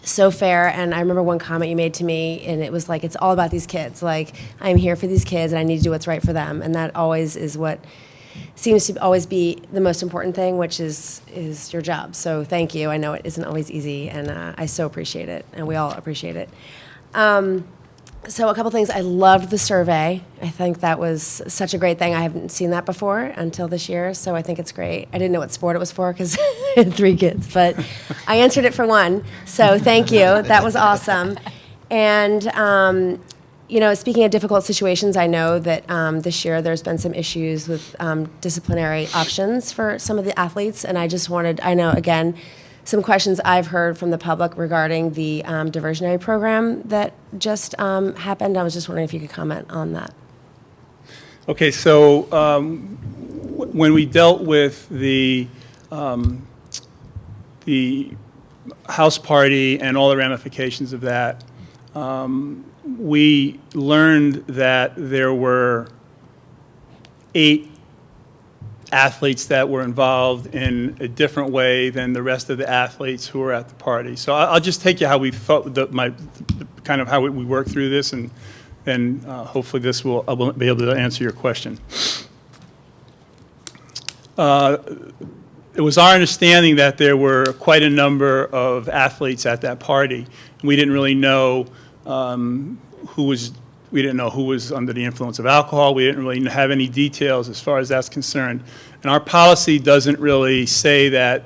so fair. And I remember one comment you made to me, and it was like, it's all about these kids. Like, I'm here for these kids, and I need to do what's right for them. And that always is what seems to always be the most important thing, which is your job. So thank you. I know it isn't always easy, and I so appreciate it, and we all appreciate it. So a couple things. I loved the survey. I think that was such a great thing. I haven't seen that before until this year, so I think it's great. I didn't know what sport it was for because I had 3 kids, but I answered it for one, so thank you. That was awesome. And speaking of difficult situations, I know that this year there's been some issues with disciplinary options for some of the athletes, and I know, again, some questions I've heard from the public regarding the diversionary program that just happened. I was just wondering if you could comment on that. Okay, so when we dealt with the house party and all the ramifications of that, we learned that there were 8 athletes that were involved in a different way than the rest of the athletes who were at the party. So I'll just take you how we felt, kind of how we worked through this, and then hopefully I will be able to answer your question. It was our understanding that there were quite a number of athletes at that party. We didn't really know we didn't know who was under the influence of alcohol. We didn't really have any details as far as that's concerned. And our policy doesn't really say that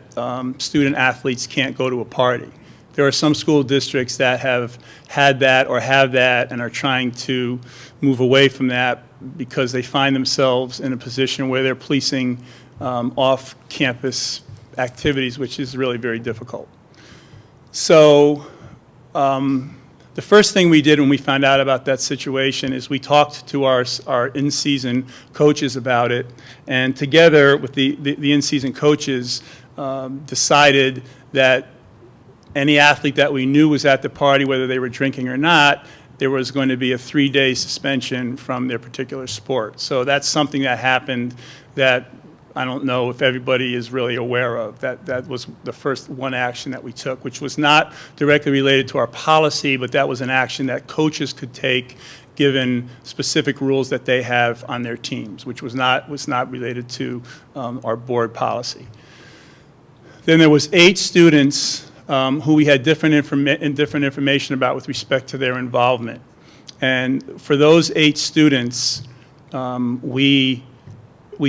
student athletes can't go to a party. There are some school districts that have had that or have that and are trying to move away from that because they find themselves in a position where they're policing off-campus activities, which is really very difficult. So the first thing we did when we found out about that situation is we talked to our in-season coaches about it, and together with the in-season coaches decided that any athlete that we knew was at the party, whether they were drinking or not, there was going to be a 3-day suspension from their particular sport. So that's something that happened that I don't know if everybody is really aware of. That was the first one action that we took, which was not directly related to our policy, but that was an action that coaches could take given specific rules that they have on their teams, which was not related to our board policy. Then there was 8 students who we had different information about with respect to their involvement. And for those 8 students, we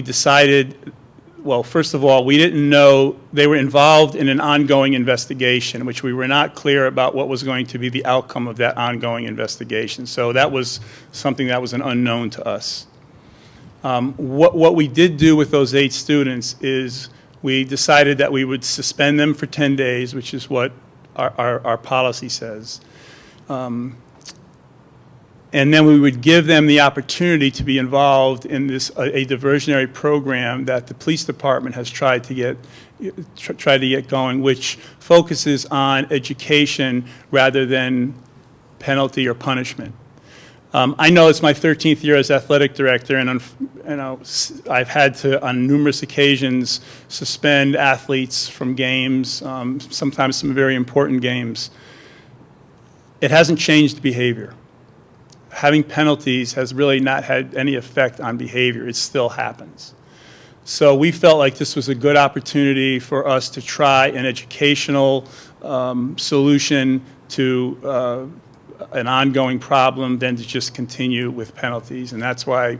decided, well, first of all, we didn't know they were involved in an ongoing investigation, which we were not clear about what was going to be the outcome of that ongoing investigation. So that was something that was an unknown to us. What we did do with those 8 students is we decided that we would suspend them for 10 days, which is what our policy says. And then we would give them the opportunity to be involved in this, a diversionary program that the police department has tried to get going, which focuses on education rather than penalty or punishment. I know it's my 13th year as athletic director, and I've had to, on numerous occasions, suspend athletes from games, sometimes some very important games. It hasn't changed behavior. Having penalties has really not had any effect on behavior. It still happens. So we felt like this was a good opportunity for us to try an educational solution to an ongoing problem than to just continue with penalties. And that's why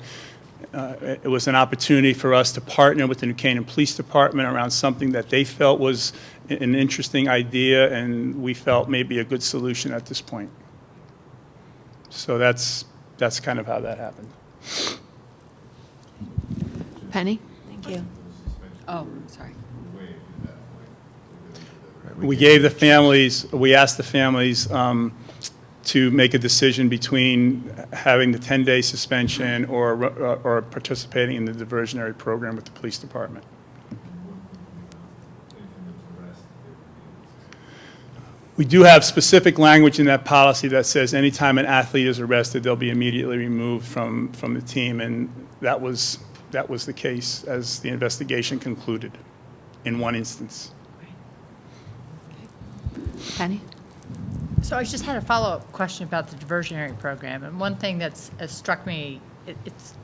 it was an opportunity for us to partner with the New Canaan Police Department around something that they felt was an interesting idea, and we felt maybe a good solution at this point. So that's kind of how that happened. Penny? Thank you. Oh, sorry. We gave the families, we asked the families to make a decision between having the 10-day suspension or participating in the diversionary program with the police department. We do have specific language in that policy that says anytime an athlete is arrested, they'll be immediately removed from the team, and that was the case as the investigation concluded in one instance. Penny? So I just had a follow-up question about the diversionary program, and one thing that's struck me, it's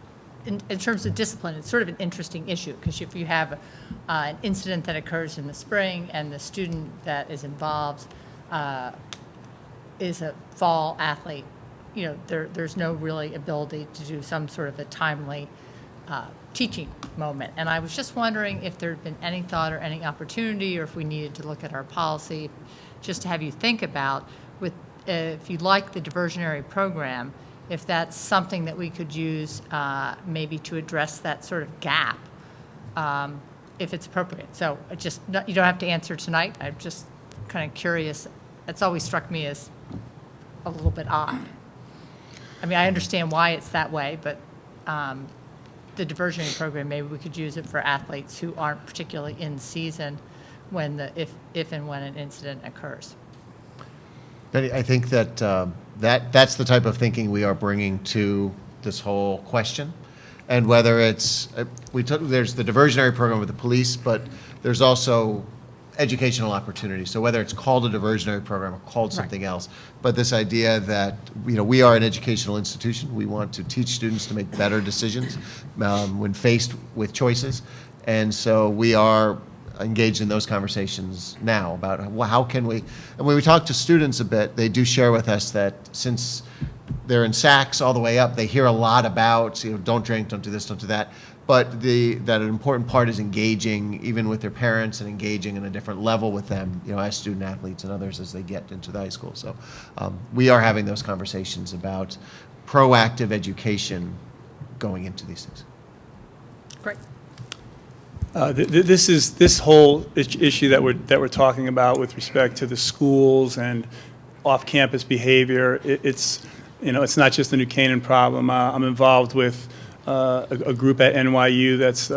in terms of discipline, it's sort of an interesting issue, because if you have an incident that occurs in the spring and the student that is involved is a fall athlete, you know, there's no really ability to do some sort of a timely teaching moment. And I was just wondering if there had been any thought or any opportunity, or if we needed to look at our policy, just to have you think about, with if you like the diversionary program, if that's something that we could use maybe to address that sort of gap, if it's appropriate. So you don't have to answer tonight. I'm just kind of curious. That's always struck me as a little bit odd. I mean, I understand why it's that way, but the diversionary program, maybe we could use it for athletes who aren't particularly in season when if and when an incident occurs. Betty, I think that that's the type of thinking we are bringing to this whole question. And whether it's, there's the diversionary program with the police, but there's also educational opportunities. So whether it's called a diversionary program or called something else, but this idea that, you know, we are an educational institution. We want to teach students to make better decisions when faced with choices. And so we are engaged in those conversations now about how can we, and when we talk to students a bit, they do share with us that since they're in SACs all the way up, they hear a lot about, you know, don't drink, don't do this, don't do that. But that an important part is engaging even with their parents and engaging in a different level with them, you know, as student athletes and others as they get into the high school. So we are having those conversations about proactive education going into these things. Great. This whole issue that we're talking about with respect to the schools and off-campus behavior. It's not just a New Canaan problem. I'm involved with a group at NYU that's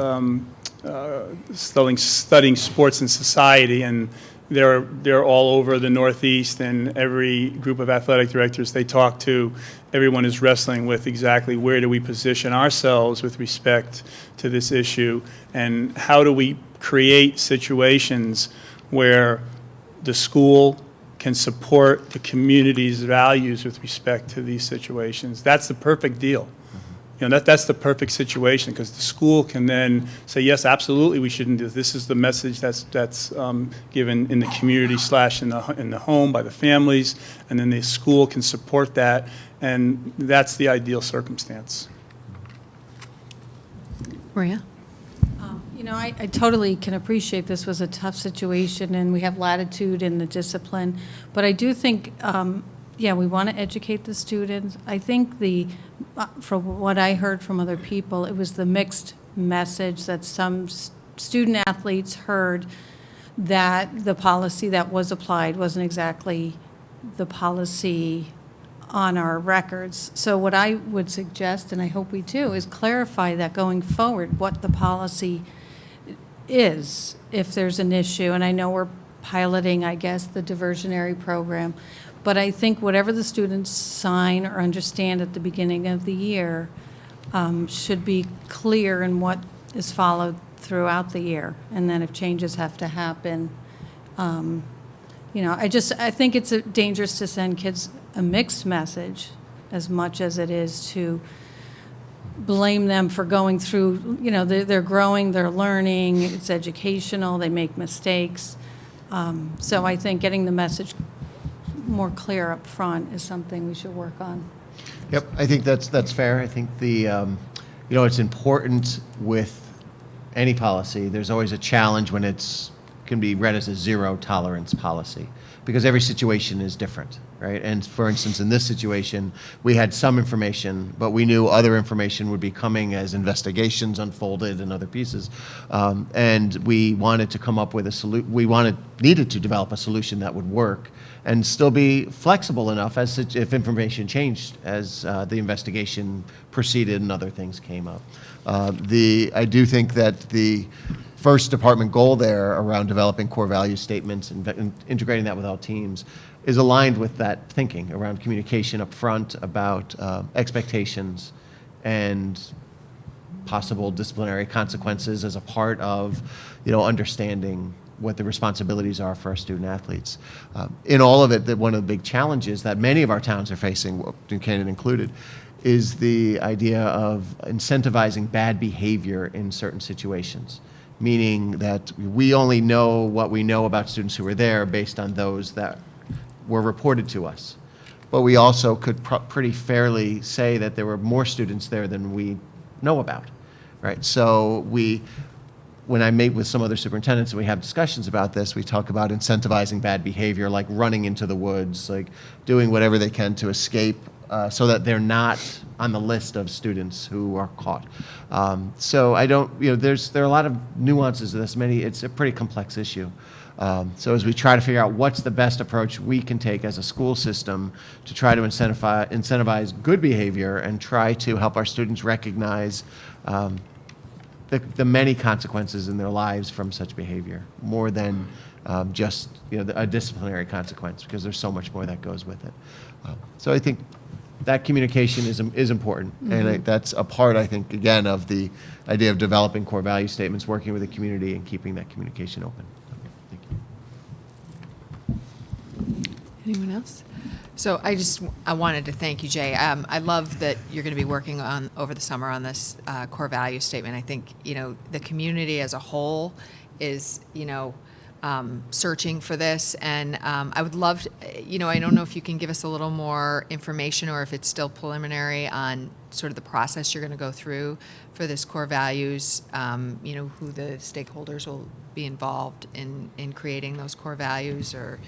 studying sports and society, and they're all over the Northeast, and every group of athletic directors they talk to, everyone is wrestling with exactly where do we position ourselves with respect to this issue, and how do we create situations where the school can support the community's values with respect to these situations. That's the perfect deal. You know, that's the perfect situation, because the school can then say, yes, absolutely, we shouldn't do this. This is the message that's given in the community / in the home by the families, and then the school can support that, and that's the ideal circumstance. Maria? You know, I totally can appreciate this was a tough situation, and we have latitude in the discipline, but I do think, yeah, we want to educate the students. I think from what I heard from other people, it was the mixed message that some student athletes heard, that the policy that was applied wasn't exactly the policy on our records. So what I would suggest, and I hope we do, is clarify that going forward, what the policy is if there's an issue. And I know we're piloting, I guess, the diversionary program, but I think whatever the students sign or understand at the beginning of the year should be clear in what is followed throughout the year. And then if changes have to happen, I think it's dangerous to send kids a mixed message as much as it is to blame them for going through, they're growing, they're learning, it's educational, they make mistakes. So I think getting the message more clear up front is something we should work on. Yep, I think that's fair. I think it's important with any policy. There's always a challenge when can be read as a zero tolerance policy, because every situation is different, right? And for instance, in this situation, we had some information, but we knew other information would be coming as investigations unfolded and other pieces. And we wanted to come up with a solution. We needed to develop a solution that would work and still be flexible enough as if information changed as the investigation proceeded and other things came up. I do think that the first department goal there around developing core value statements and integrating that with all teams is aligned with that thinking around communication up front about expectations and possible disciplinary consequences as a part of understanding what the responsibilities are for our student athletes. In all of it, one of the big challenges that many of our towns are facing, Canaan included, is the idea of incentivizing bad behavior in certain situations, meaning that we only know what we know about students who were there based on those that were reported to us. But we also could pretty fairly say that there were more students there than we know about, right? So when I meet with some other superintendents and we have discussions about this, we talk about incentivizing bad behavior, like running into the woods, like doing whatever they can to escape so that they're not on the list of students who are caught. So I don't, there are a lot of nuances to this. It's a pretty complex issue. So as we try to figure out what's the best approach we can take as a school system to try to incentivize good behavior and try to help our students recognize the many consequences in their lives from such behavior, more than just a disciplinary consequence, because there's so much more that goes with it. So I think that communication is important, and that's a part, I think, again, of the idea of developing core value statements, working with the community, and keeping that communication open. Thank you. Anyone else? So I wanted to thank you, Jay. I love that you're going to be working on over the summer on this core value statement. I think the community as a whole is searching for this, and I would love to, I don't know if you can give us a little more information or if it's still preliminary on sort of the process you're going to go through for this core values. Who the stakeholders will be involved in creating those core values, or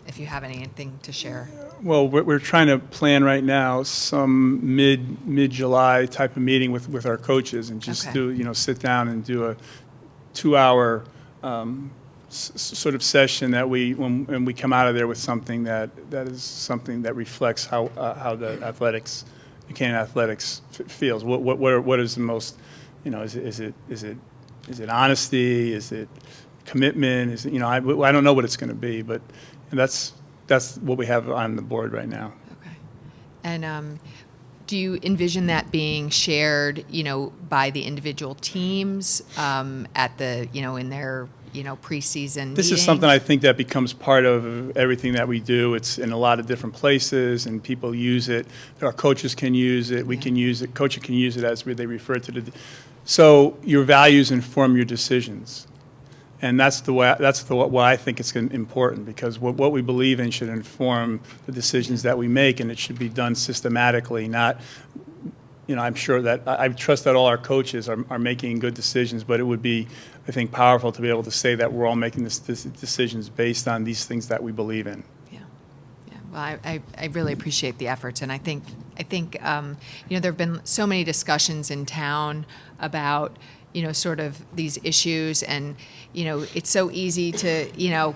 if you have anything to share. Well, we're trying to plan right now some mid-July type of meeting with our coaches and just do, sit down and do a 2-hour sort of session that when we come out of there with something that is something that reflects how the Canaan athletics feels. What is the most, is it honesty? Is it commitment? Is it, I don't know what it's going to be, but that's what we have on the board right now. Okay. And do you envision that being shared, by the individual teams at the, in their, preseason This meetings? is something I think that becomes part of everything that we do. It's in a lot of different places, and people use it. Our coaches can use it. We can use it. Coaches can use it as they refer to it. So your values inform your decisions. And that's why I think it's important, because what we believe in should inform the decisions that we make, and it should be done systematically, not, I'm sure that, I trust that all our coaches are making good decisions, but it would be, I think, powerful to be able to say that we're all making this decisions based on these things that we believe in. Yeah. Well, I really appreciate the efforts, and I think there have been so many discussions in town about, sort of these issues. And, it's so easy to,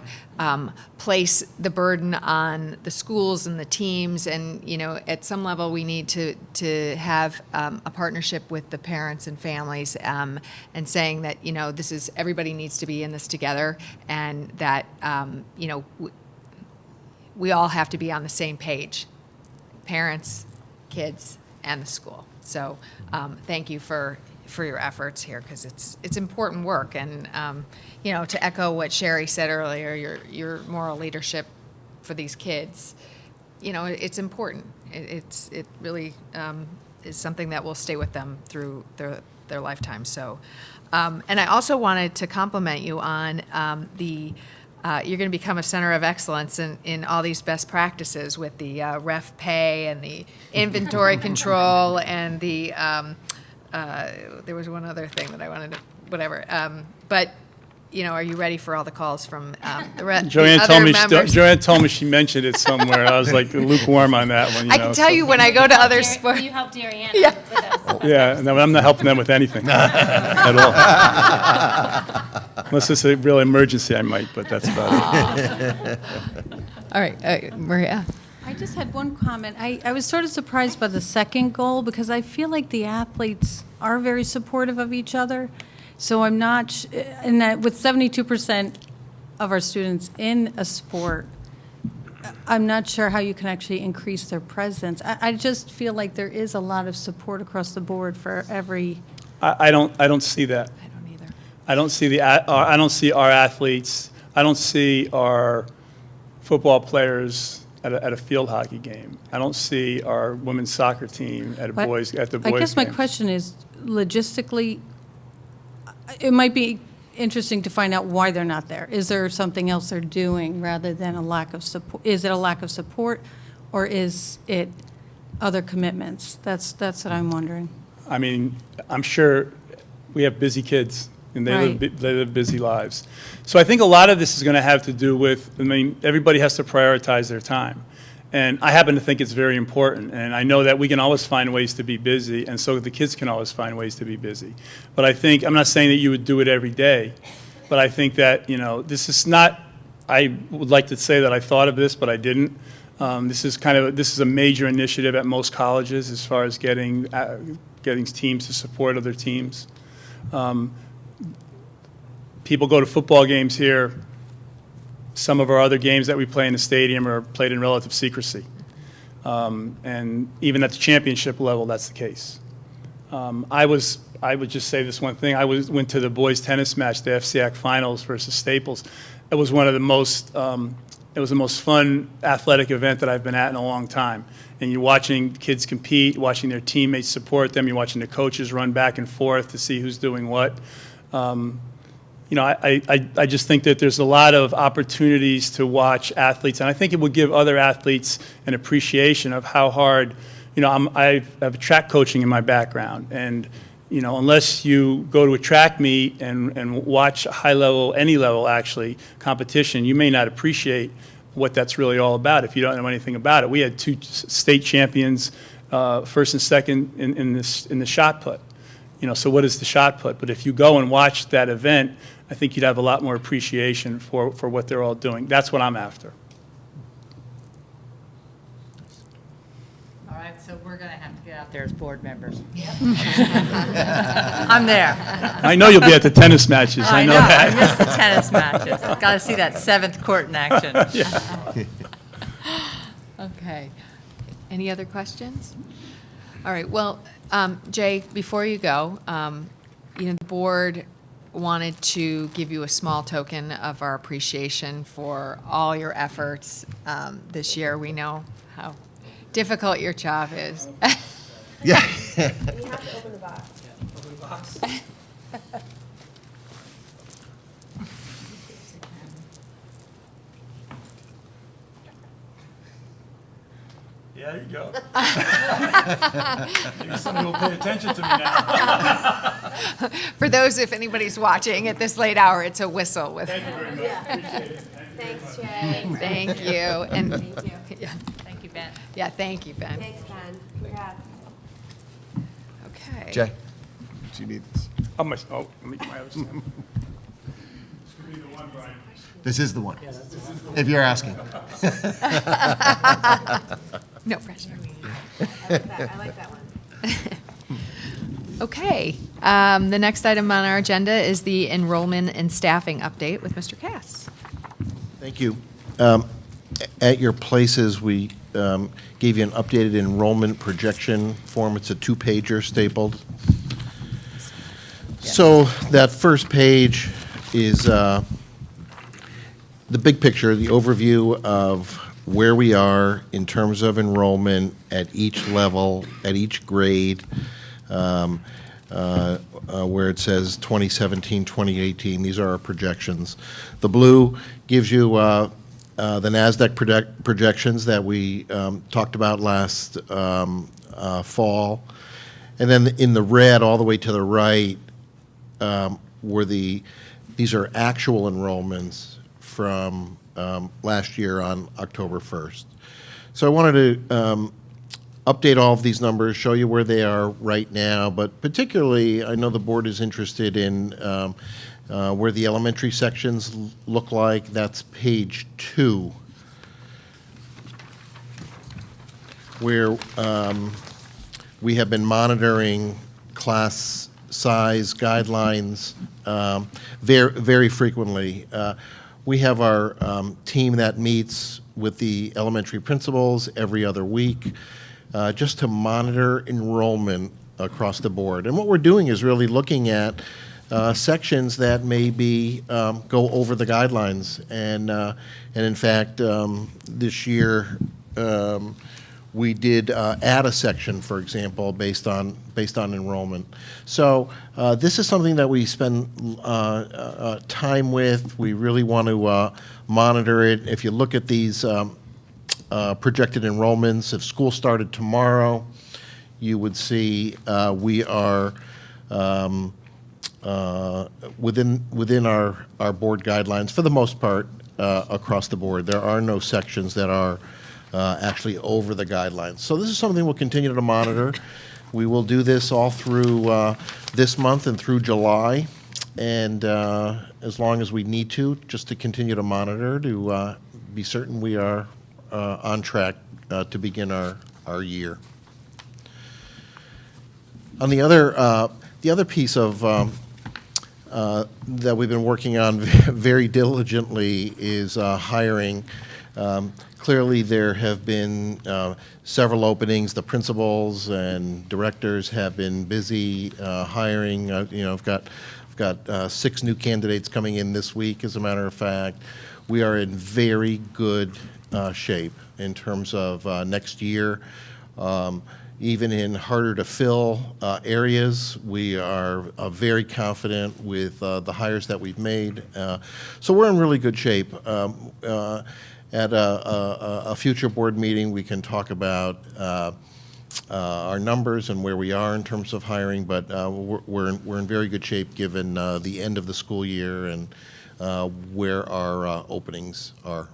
place the burden on the schools and the teams. And, at some level, we need to have a partnership with the parents and families, and saying that, this is, everybody needs to be in this together, and that, we all have to be on the same page, parents, kids, and the school. So thank you for your efforts here, because it's important work. And to echo what Sherry said earlier, your moral leadership for these kids, it's important. It really is something that will stay with them through their lifetime. So, and I also wanted to compliment you on you're going to become a center of excellence in all these best practices with the ref pay and the inventory control and the there was one other thing that I wanted to, whatever. But, are you ready for all the calls from the Joanne other members? Joanne told me she mentioned it somewhere. I was like lukewarm on that one. I can tell you when I go to other sports. You helped Ariana Yeah. with us. Yeah, no, I'm not helping them with anything at all. Unless it's a real emergency, I might, but that's about it. All right, Maria. I just had one comment. I was sort of surprised by the second goal, because I feel like the athletes are very supportive of each other. So I'm not, and that with 72% of our students in a sport, I'm not sure how you can actually increase their presence. I just feel like there is a lot of support across the board for every. I don't see that. I don't either. I don't see I don't see our athletes. I don't see our football players at a field hockey game. I don't see our women's soccer team at the boys I guess my games. question is, logistically, it might be interesting to find out why they're not there. Is there something else they're doing rather than a lack of support? Is it a lack of support, or is it other commitments? That's what I'm wondering. I mean, I'm sure we have busy kids, and they live busy lives. So I think a lot of this is going to have to do with, everybody has to prioritize their time. And I happen to think it's very important. And I know that we can always find ways to be busy, and so the kids can always find ways to be busy. But I think, I'm not saying that you would do it every day, but I think that, this is not, I would like to say that I thought of this, but I didn't. This is a major initiative at most colleges as far as getting teams to support other teams. People go to football games here. Some of our other games that we play in the stadium are played in relative secrecy. And even at the championship level, that's the case. I would just say this one thing. I went to the boys tennis match, the FCAC finals versus Staples. It was one of the most, it was the most fun athletic event that I've been at in a long time. And you're watching kids compete, watching their teammates support them, you're watching the coaches run back and forth to see who's doing what. I just think that there's a lot of opportunities to watch athletes, and I think it would give other athletes an appreciation of how hard, I have track coaching in my background, and, unless you go to a track meet and watch high level, any level actually, competition, you may not appreciate what that's really all about if you don't know anything about it. We had 2 state champions, first and second in the shot put. So what is the shot put? But if you go and watch that event, I think you'd have a lot more appreciation for what they're all doing. That's what I'm after. All right, so we're going to have to get out there as board members. I'm there. I know you'll be at the tennis matches. I know that. I miss the tennis matches. Got to see that 7th court in action. Okay. Any other questions? All right. Well, Jay, before you go, the board wanted to give you a small token of our appreciation for all your efforts this year. We know how difficult your job is. Yeah. We have to open the box. Open the box. Yeah, there you go. Maybe somebody will pay attention to me now. For those, if anybody's watching at this late hour, it's a whistle with. Thank you very much. Appreciate it. Thanks, Jay. Thank you. And Thank you. Yeah. Thank you, Ben. Yeah, thank you, Ben. Thanks, Ken. Congrats. Okay. Jay, do you need this? Oh, let me get my other stamp. This is the one, if you're asking. No pressure. I like that one. Okay. The next item on our agenda is the enrollment and staffing update with Mr. Cass. Thank you. At your places, we gave you an updated enrollment projection form. It's a two-pager stapled. So that first page is the big picture, the overview of where we are in terms of enrollment at each level, at each grade, where it says 2017, 2018. These are our projections. The blue gives you the NASDAQ projections that we talked about last fall. And then in the red, all the way to the right, these are actual enrollments from last year on October 1st. So I wanted to update all of these numbers, show you where they are right now, but particularly I know the board is interested in where the elementary sections look like. That's page 2, where we have been monitoring class size guidelines very, very frequently. We have our team that meets with the elementary principals every other week just to monitor enrollment across the board. And what we're doing is really looking at sections that maybe go over the guidelines. And in fact, this year, we did add a section, for example, based on enrollment. So this is something that we spend time with. We really want to monitor it. If you look at these projected enrollments, if school started tomorrow, you would see we are within our board guidelines for the most part across the board. There are no sections that are actually over the guidelines. So this is something we'll continue to monitor. We will do this all through this month and through July, and as long as we need to, just to continue to monitor, to be certain we are on track to begin our year. On the other piece of that we've been working on very diligently is hiring. Clearly, there have been several openings. The principals and directors have been busy hiring. I've got 6 new candidates coming in this week, as a matter of fact. We are in very good shape in terms of next year. Even in harder to fill areas, we are very confident with the hires that we've made. So we're in really good shape. At a future board meeting, we can talk about our numbers and where we are in terms of hiring, but we're in very good shape given the end of the school year and where our openings are.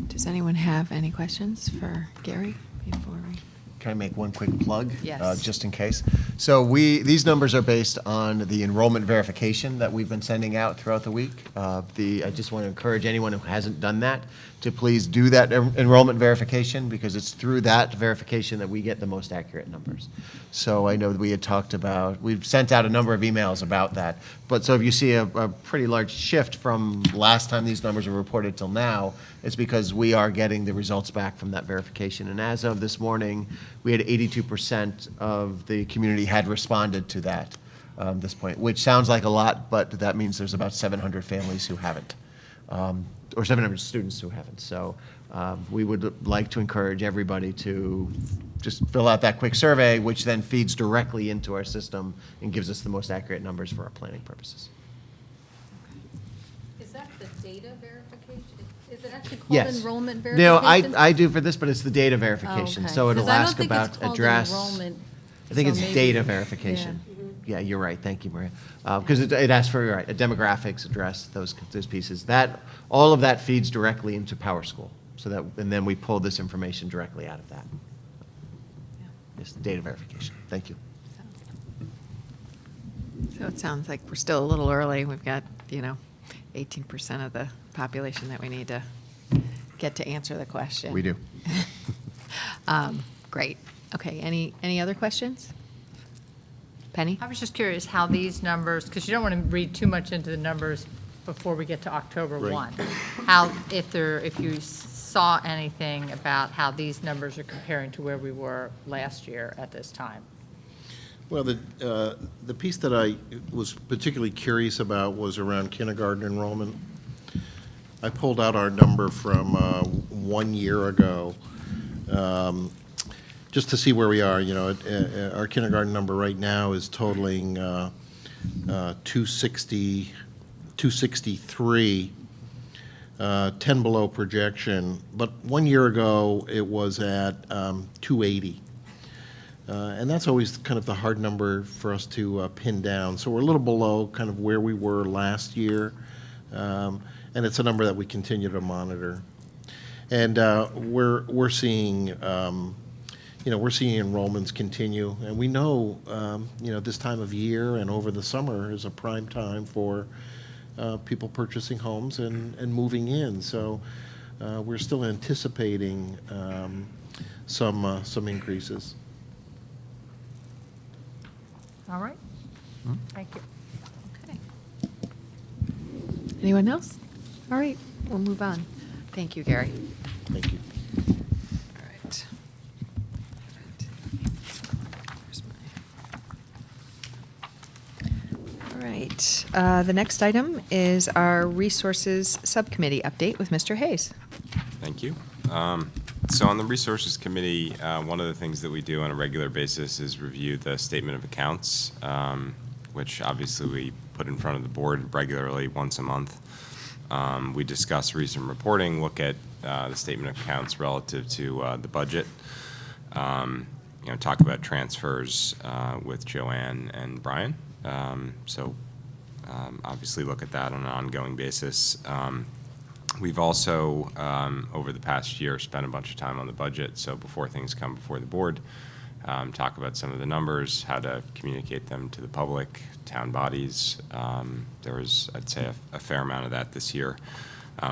Does anyone have any questions for Gary before we? Can I make one quick plug? Yes. Just in case. So these numbers are based on the enrollment verification that we've been sending out throughout the week. I just want to encourage anyone who hasn't done that to please do that enrollment verification, because it's through that verification that we get the most accurate numbers. So I know that we had talked about, we've sent out a number of emails about that. But so if you see a pretty large shift from last time these numbers were reported till now, it's because we are getting the results back from that verification. And as of this morning, we had 82% of the community had responded to that this point, which sounds like a lot, but that means there's about 700 families who haven't, or 700 students who haven't. So we would like to encourage everybody to just fill out that quick survey, which then feeds directly into our system and gives us the most accurate numbers for our planning purposes. Is that the data verification? Is it actually called Yes. enrollment No, verification? I do for this, but it's the data verification. Oh, okay. So it'll 'Cause I don't ask think it's about called address. enrollment, I think so it's maybe- data verification. Yeah, you're right. Thank you, Maria. Because it asks for, you're right, a demographics, address, those pieces. All of that feeds directly into PowerSchool. And then we pull this information directly out of that. Just data verification. Thank you. So it sounds like we're still a little early. We've got, 18% of the population that we need to get to answer the question. We do. Great. Okay, any other questions? Penny? I was just curious how these numbers, because you don't want to read too much into the numbers before we get to October Right. 1. How, if you saw anything about how these numbers are comparing to where we were last year at this time. Well, the piece that I was particularly curious about was around kindergarten enrollment. I pulled out our number from 1 year ago, just to see where we are. Our kindergarten number right now is totaling 263, 10 below projection. But 1 year ago, it was at 280. And that's always kind of the hard number for us to pin down. So we're a little below kind of where we were last year. And it's a number that we continue to monitor. And we're seeing, we're seeing enrollments continue. And we know, this time of year and over the summer is a prime time for people purchasing homes and moving in. So we're still anticipating some increases. All right? Thank you. Okay. Anyone else? All right, we'll move on. Thank you, Gary. Thank you. All right. All right, the next item is our Resources Subcommittee update with Mr. Hayes. Thank you. So on the Resources Committee, one of the things that we do on a regular basis is review the statement of accounts, which obviously we put in front of the board regularly once a month. We discuss recent reporting, look at the statement of accounts relative to the budget, talk about transfers with Joanne and Brian. Obviously look at that on an ongoing basis. We've also, over the past year, spent a bunch of time on the budget, so before things come before the board, talk about some of the numbers, how to communicate them to the public, town bodies. There was, I'd say, a fair amount of that this year.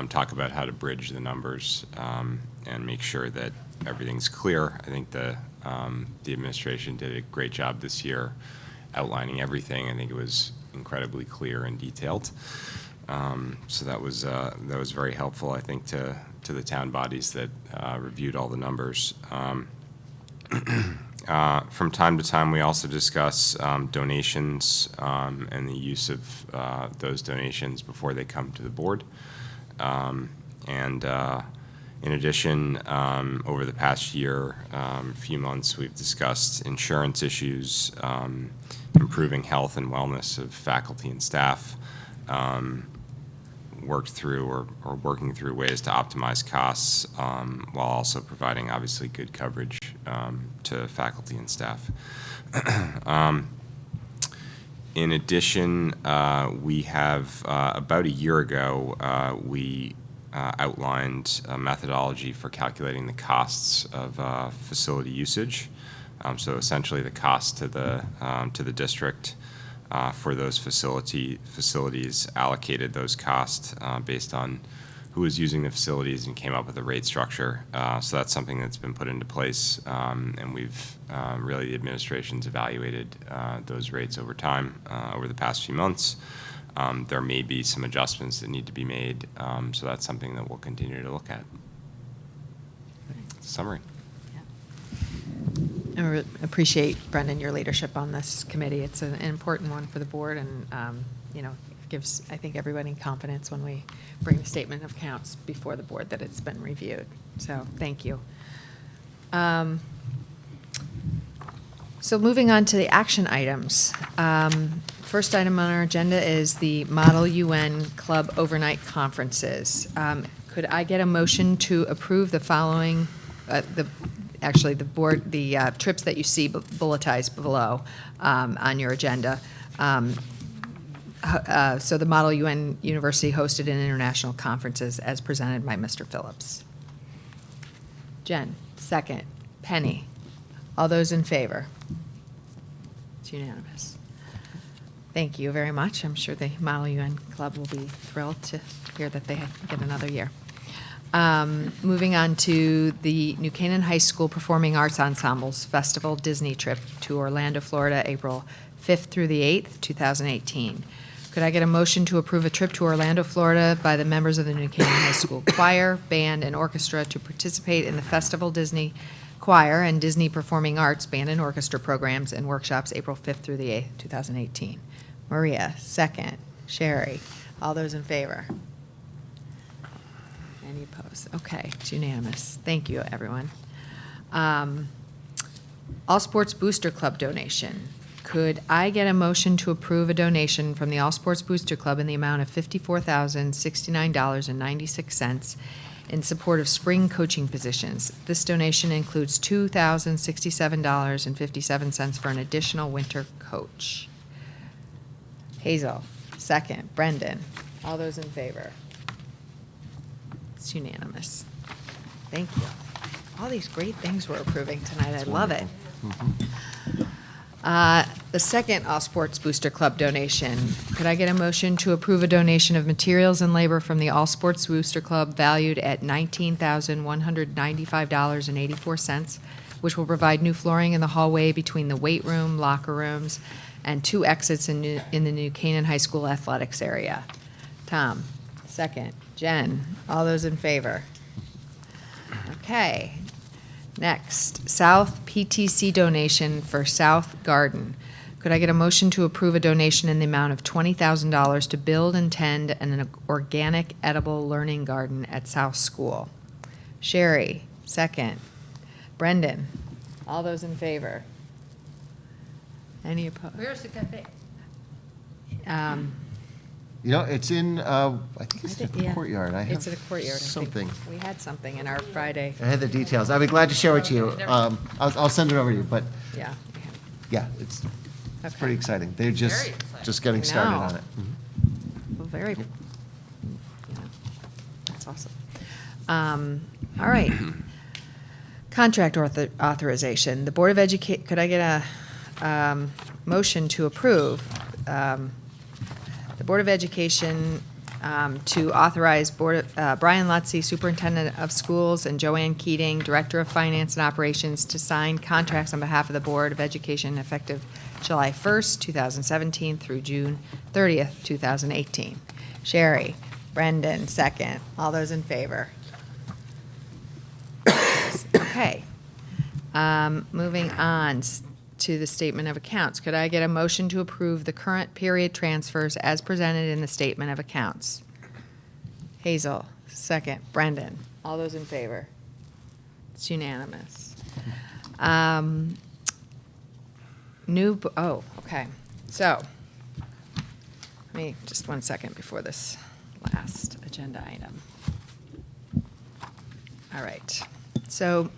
Talk about how to bridge the numbers and make sure that everything's clear. I think the administration did a great job this year outlining everything. I think it was incredibly clear and detailed. So that was very helpful, I think, to the town bodies that reviewed all the numbers. From time to time, we also discuss donations and the use of those donations before they come to the board. In addition, over the past year, few months, we've discussed insurance issues, improving health and wellness of faculty and staff, worked through or working through ways to optimize costs while also providing obviously good coverage to faculty and staff. In addition, we have about a year ago, we outlined a methodology for calculating the costs of facility usage. So essentially the cost to the district for those facilities, allocated those costs based on who was using the facilities and came up with a rate structure. So that's something that's been put into place, and we've really, the administration's evaluated those rates over time, over the past few months. There may be some adjustments that need to be made, so that's something that we'll continue to look at. Summary. I really appreciate, Brendan, your leadership on this committee. It's an important one for the board, and gives, I think, everybody confidence when we bring the statement of accounts before the board that it's been reviewed. So thank you. So moving on to the action items. First item on our agenda is the Model UN Club overnight conferences. Could I get a motion to approve the following, the trips that you see bulletized below on your agenda? So the Model UN University hosted an international conferences as presented by Mr. Phillips. Jen, second. Penny. All those in favor? It's unanimous. Thank you very much. I'm sure the Model UN Club will be thrilled to hear that they get another year. Moving on to the New Canaan High School Performing Arts Ensembles Festival Disney trip to Orlando, Florida, April 5th through the 8th, 2018. Could I get a motion to approve a trip to Orlando, Florida by the members of the New Canaan High School Choir, Band, and Orchestra to participate in the Festival Disney Choir and Disney Performing Arts Band and Orchestra programs and workshops April 5th through the 8th, 2018? Maria, second. Sherry, all those in favor? Any opposed? Okay, it's unanimous. Thank you, everyone. All Sports Booster Club donation. Could I get a motion to approve a donation from the All Sports Booster Club in the amount of $54,069.96 in support of spring coaching positions? This donation includes $2,067.57 for an additional winter coach. Hazel, second. Brendan, all those in favor? It's unanimous. Thank you. All these great things we're approving tonight. I love it. The second All Sports Booster Club donation. Could I get a motion to approve a donation of materials and labor from the All Sports Booster Club valued at $19,195.84, which will provide new flooring in the hallway between the weight room, locker rooms, and 2 exits in the New Canaan High School athletics area? Tom, second. Jen, all those in favor? Okay. Next, South PTC donation for South Garden. Could I get a motion to approve a donation in the amount of $20,000 to build and tend an organic edible learning garden at South School? Sherry, second. Brendan, all those in favor? Any opposed? Where's the cafe? It's in, I think it's in the courtyard. I have It's in a courtyard, I think. something. We had something in our Friday. I had the details. I'll be glad to share it to you. I'll send it over to you, but Yeah. yeah, it's Okay. pretty exciting. They're just getting started know. on it. Well, very, that's awesome. All right. Contract authorization. The Board of could I get a motion to approve the Board of Education to authorize Brian Lutzy, Superintendent of Schools, and Joanne Keating, Director of Finance and Operations, to sign contracts on behalf of the Board of Education effective July 1st, 2017 through June 30th, 2018. Sherry, Brendan, second. All those in favor? Okay. Moving on to the statement of accounts. Could I get a motion to approve the current period transfers as presented in the statement of accounts? Hazel, second. Brendan, all those in favor? It's unanimous. Okay. So, let me, just 1 second before this last agenda item. All right. So,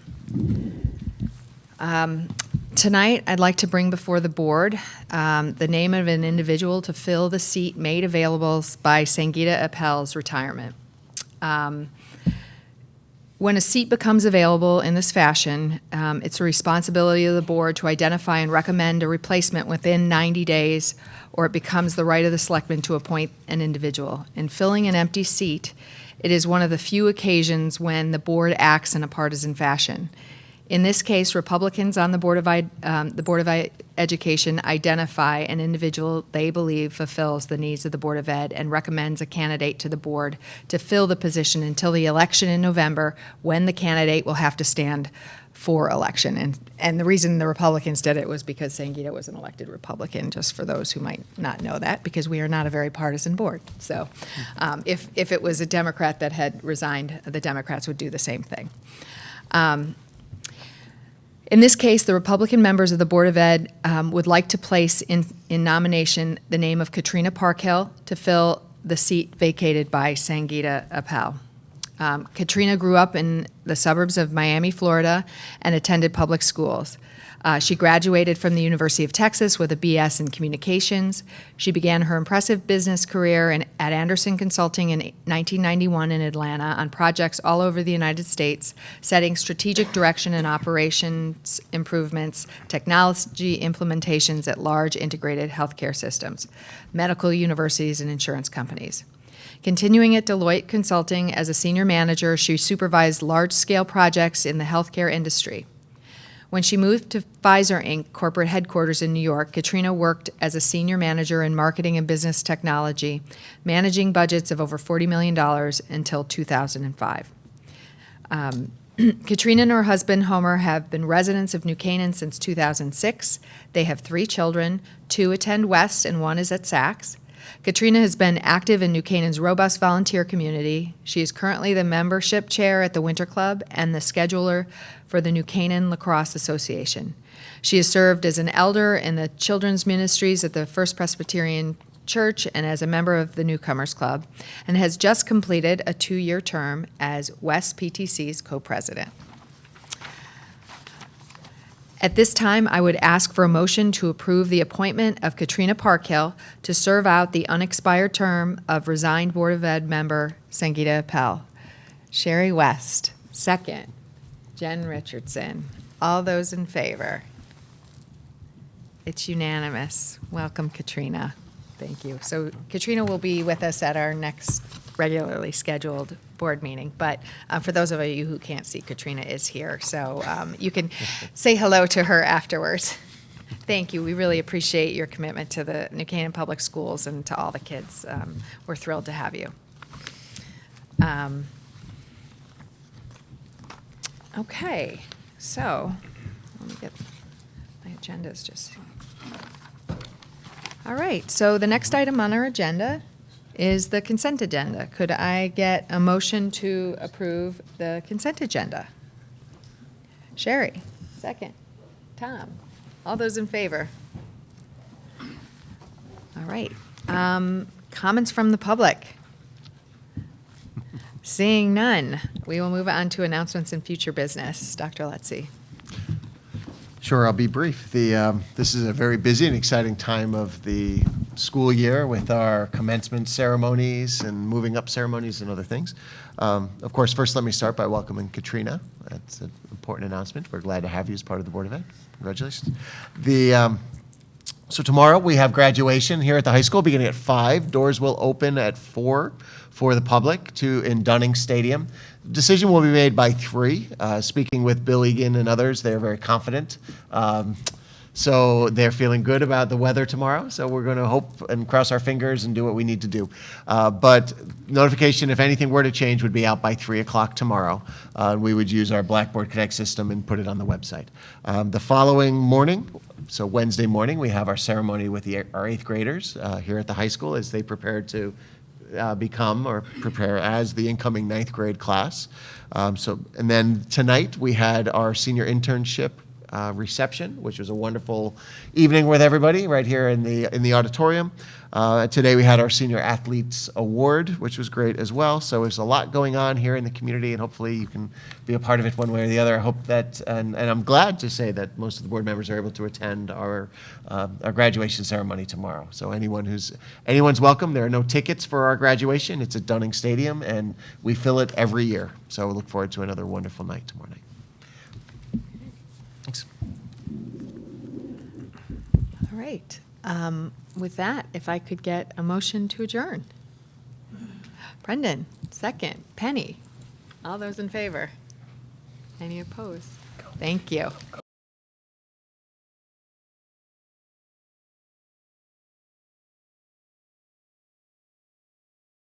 tonight, I'd like to bring before the board the name of an individual to fill the seat made available by Sangeeta Appel's retirement. When a seat becomes available in this fashion, it's a responsibility of the board to identify and recommend a replacement within 90 days, or it becomes the right of the selectmen to appoint an individual. In filling an empty seat, it is one of the few occasions when the board acts in a partisan fashion. In this case, Republicans on the Board of Education identify an individual they believe fulfills the needs of the Board of Ed and recommends a candidate to the board to fill the position until the election in November, when the candidate will have to stand for election. And the reason the Republicans did it was because Sangeeta was an elected Republican, just for those who might not know that, because we are not a very partisan board. So if it was a Democrat that had resigned, the Democrats would do the same thing. In this case, the Republican members of the Board of Ed would like to place in nomination the name of Katrina Parkhill to fill the seat vacated by Sangeeta Appel. Katrina grew up in the suburbs of Miami, Florida, and attended public schools. She graduated from the University of Texas with a BS in communications. She began her impressive business career at Anderson Consulting in 1991 in Atlanta on projects all over the United States, setting strategic direction and operations improvements, technology implementations at large integrated healthcare systems, medical universities, and insurance companies. Continuing at Deloitte Consulting as a senior manager, she supervised large-scale projects in the healthcare industry. When she moved to Pfizer Inc. corporate headquarters in New York, Katrina worked as a senior manager in marketing and business technology, managing budgets of over $40 million until 2005. Katrina and her husband, Homer, have been residents of New Canaan since 2006. They have 3 children. 2 attend West and 1 is at Saks. Katrina has been active in New Canaan's robust volunteer community. She is currently the membership chair at the Winter Club and the scheduler for the New Canaan Lacrosse Association. She has served as an elder in the children's ministries at the First Presbyterian Church and as a member of the Newcomers Club, and has just completed a 2-year term as West PTC's co-president. At this time, I would ask for a motion to approve the appointment of Katrina Parkhill to serve out the unexpired term of resigned Board of Ed member Sangeeta Appel. Sherry West, second. Jen Richardson. All those in favor? It's unanimous. Welcome, Katrina. Thank you. So Katrina will be with us at our next regularly scheduled board meeting. But for those of you who can't see, Katrina is here. So you can say hello to her afterwards. Thank you. We really appreciate your commitment to the New Canaan Public Schools and to all the kids. We're thrilled to have you. Okay. So let me get my agendas just. All right, so the next item on our agenda is the consent agenda. Could I get a motion to approve the consent agenda? Sherry, second. Tom, all those in favor? All right. Comments from the public? Seeing none, we will move on to announcements and future business. Dr. Letzi. Sure, I'll be brief. This is a very busy and exciting time of the school year with our commencement ceremonies and moving up ceremonies and other things. Of course, first let me start by welcoming Katrina. That's an important announcement. We're glad to have you as part of the Board of Ed. Congratulations. So tomorrow we have graduation here at the high school beginning at 5. Doors will open at 4 for the public in Dunning Stadium. Decision will be made by 3. Speaking with Bill Egan and others, they're very confident. So they're feeling good about the weather tomorrow. So we're going to hope and cross our fingers and do what we need to do. But notification, if anything were to change, would be out by 3 o'clock tomorrow. We would use our Blackboard Connect system and put it on the website. The following morning, so Wednesday morning, we have our ceremony with our 8th graders here at the high school as they prepare to become or prepare as the incoming 9th grade class. And then tonight we had our senior internship reception, which was a wonderful evening with everybody right here in the auditorium. Today we had our Senior Athletes Award, which was great as well. So there's a lot going on here in the community, and hopefully you can be a part of it one way or the other. I hope that, and I'm glad to say that most of the board members are able to attend our graduation ceremony tomorrow. So anyone's welcome. There are no tickets for our graduation. It's at Dunning Stadium, and we fill it every year. So we look forward to another wonderful night tomorrow night. Thanks. All right. With that, if I could get a motion to adjourn. Brendan, second. Penny, all those in favor? Any opposed? Thank you.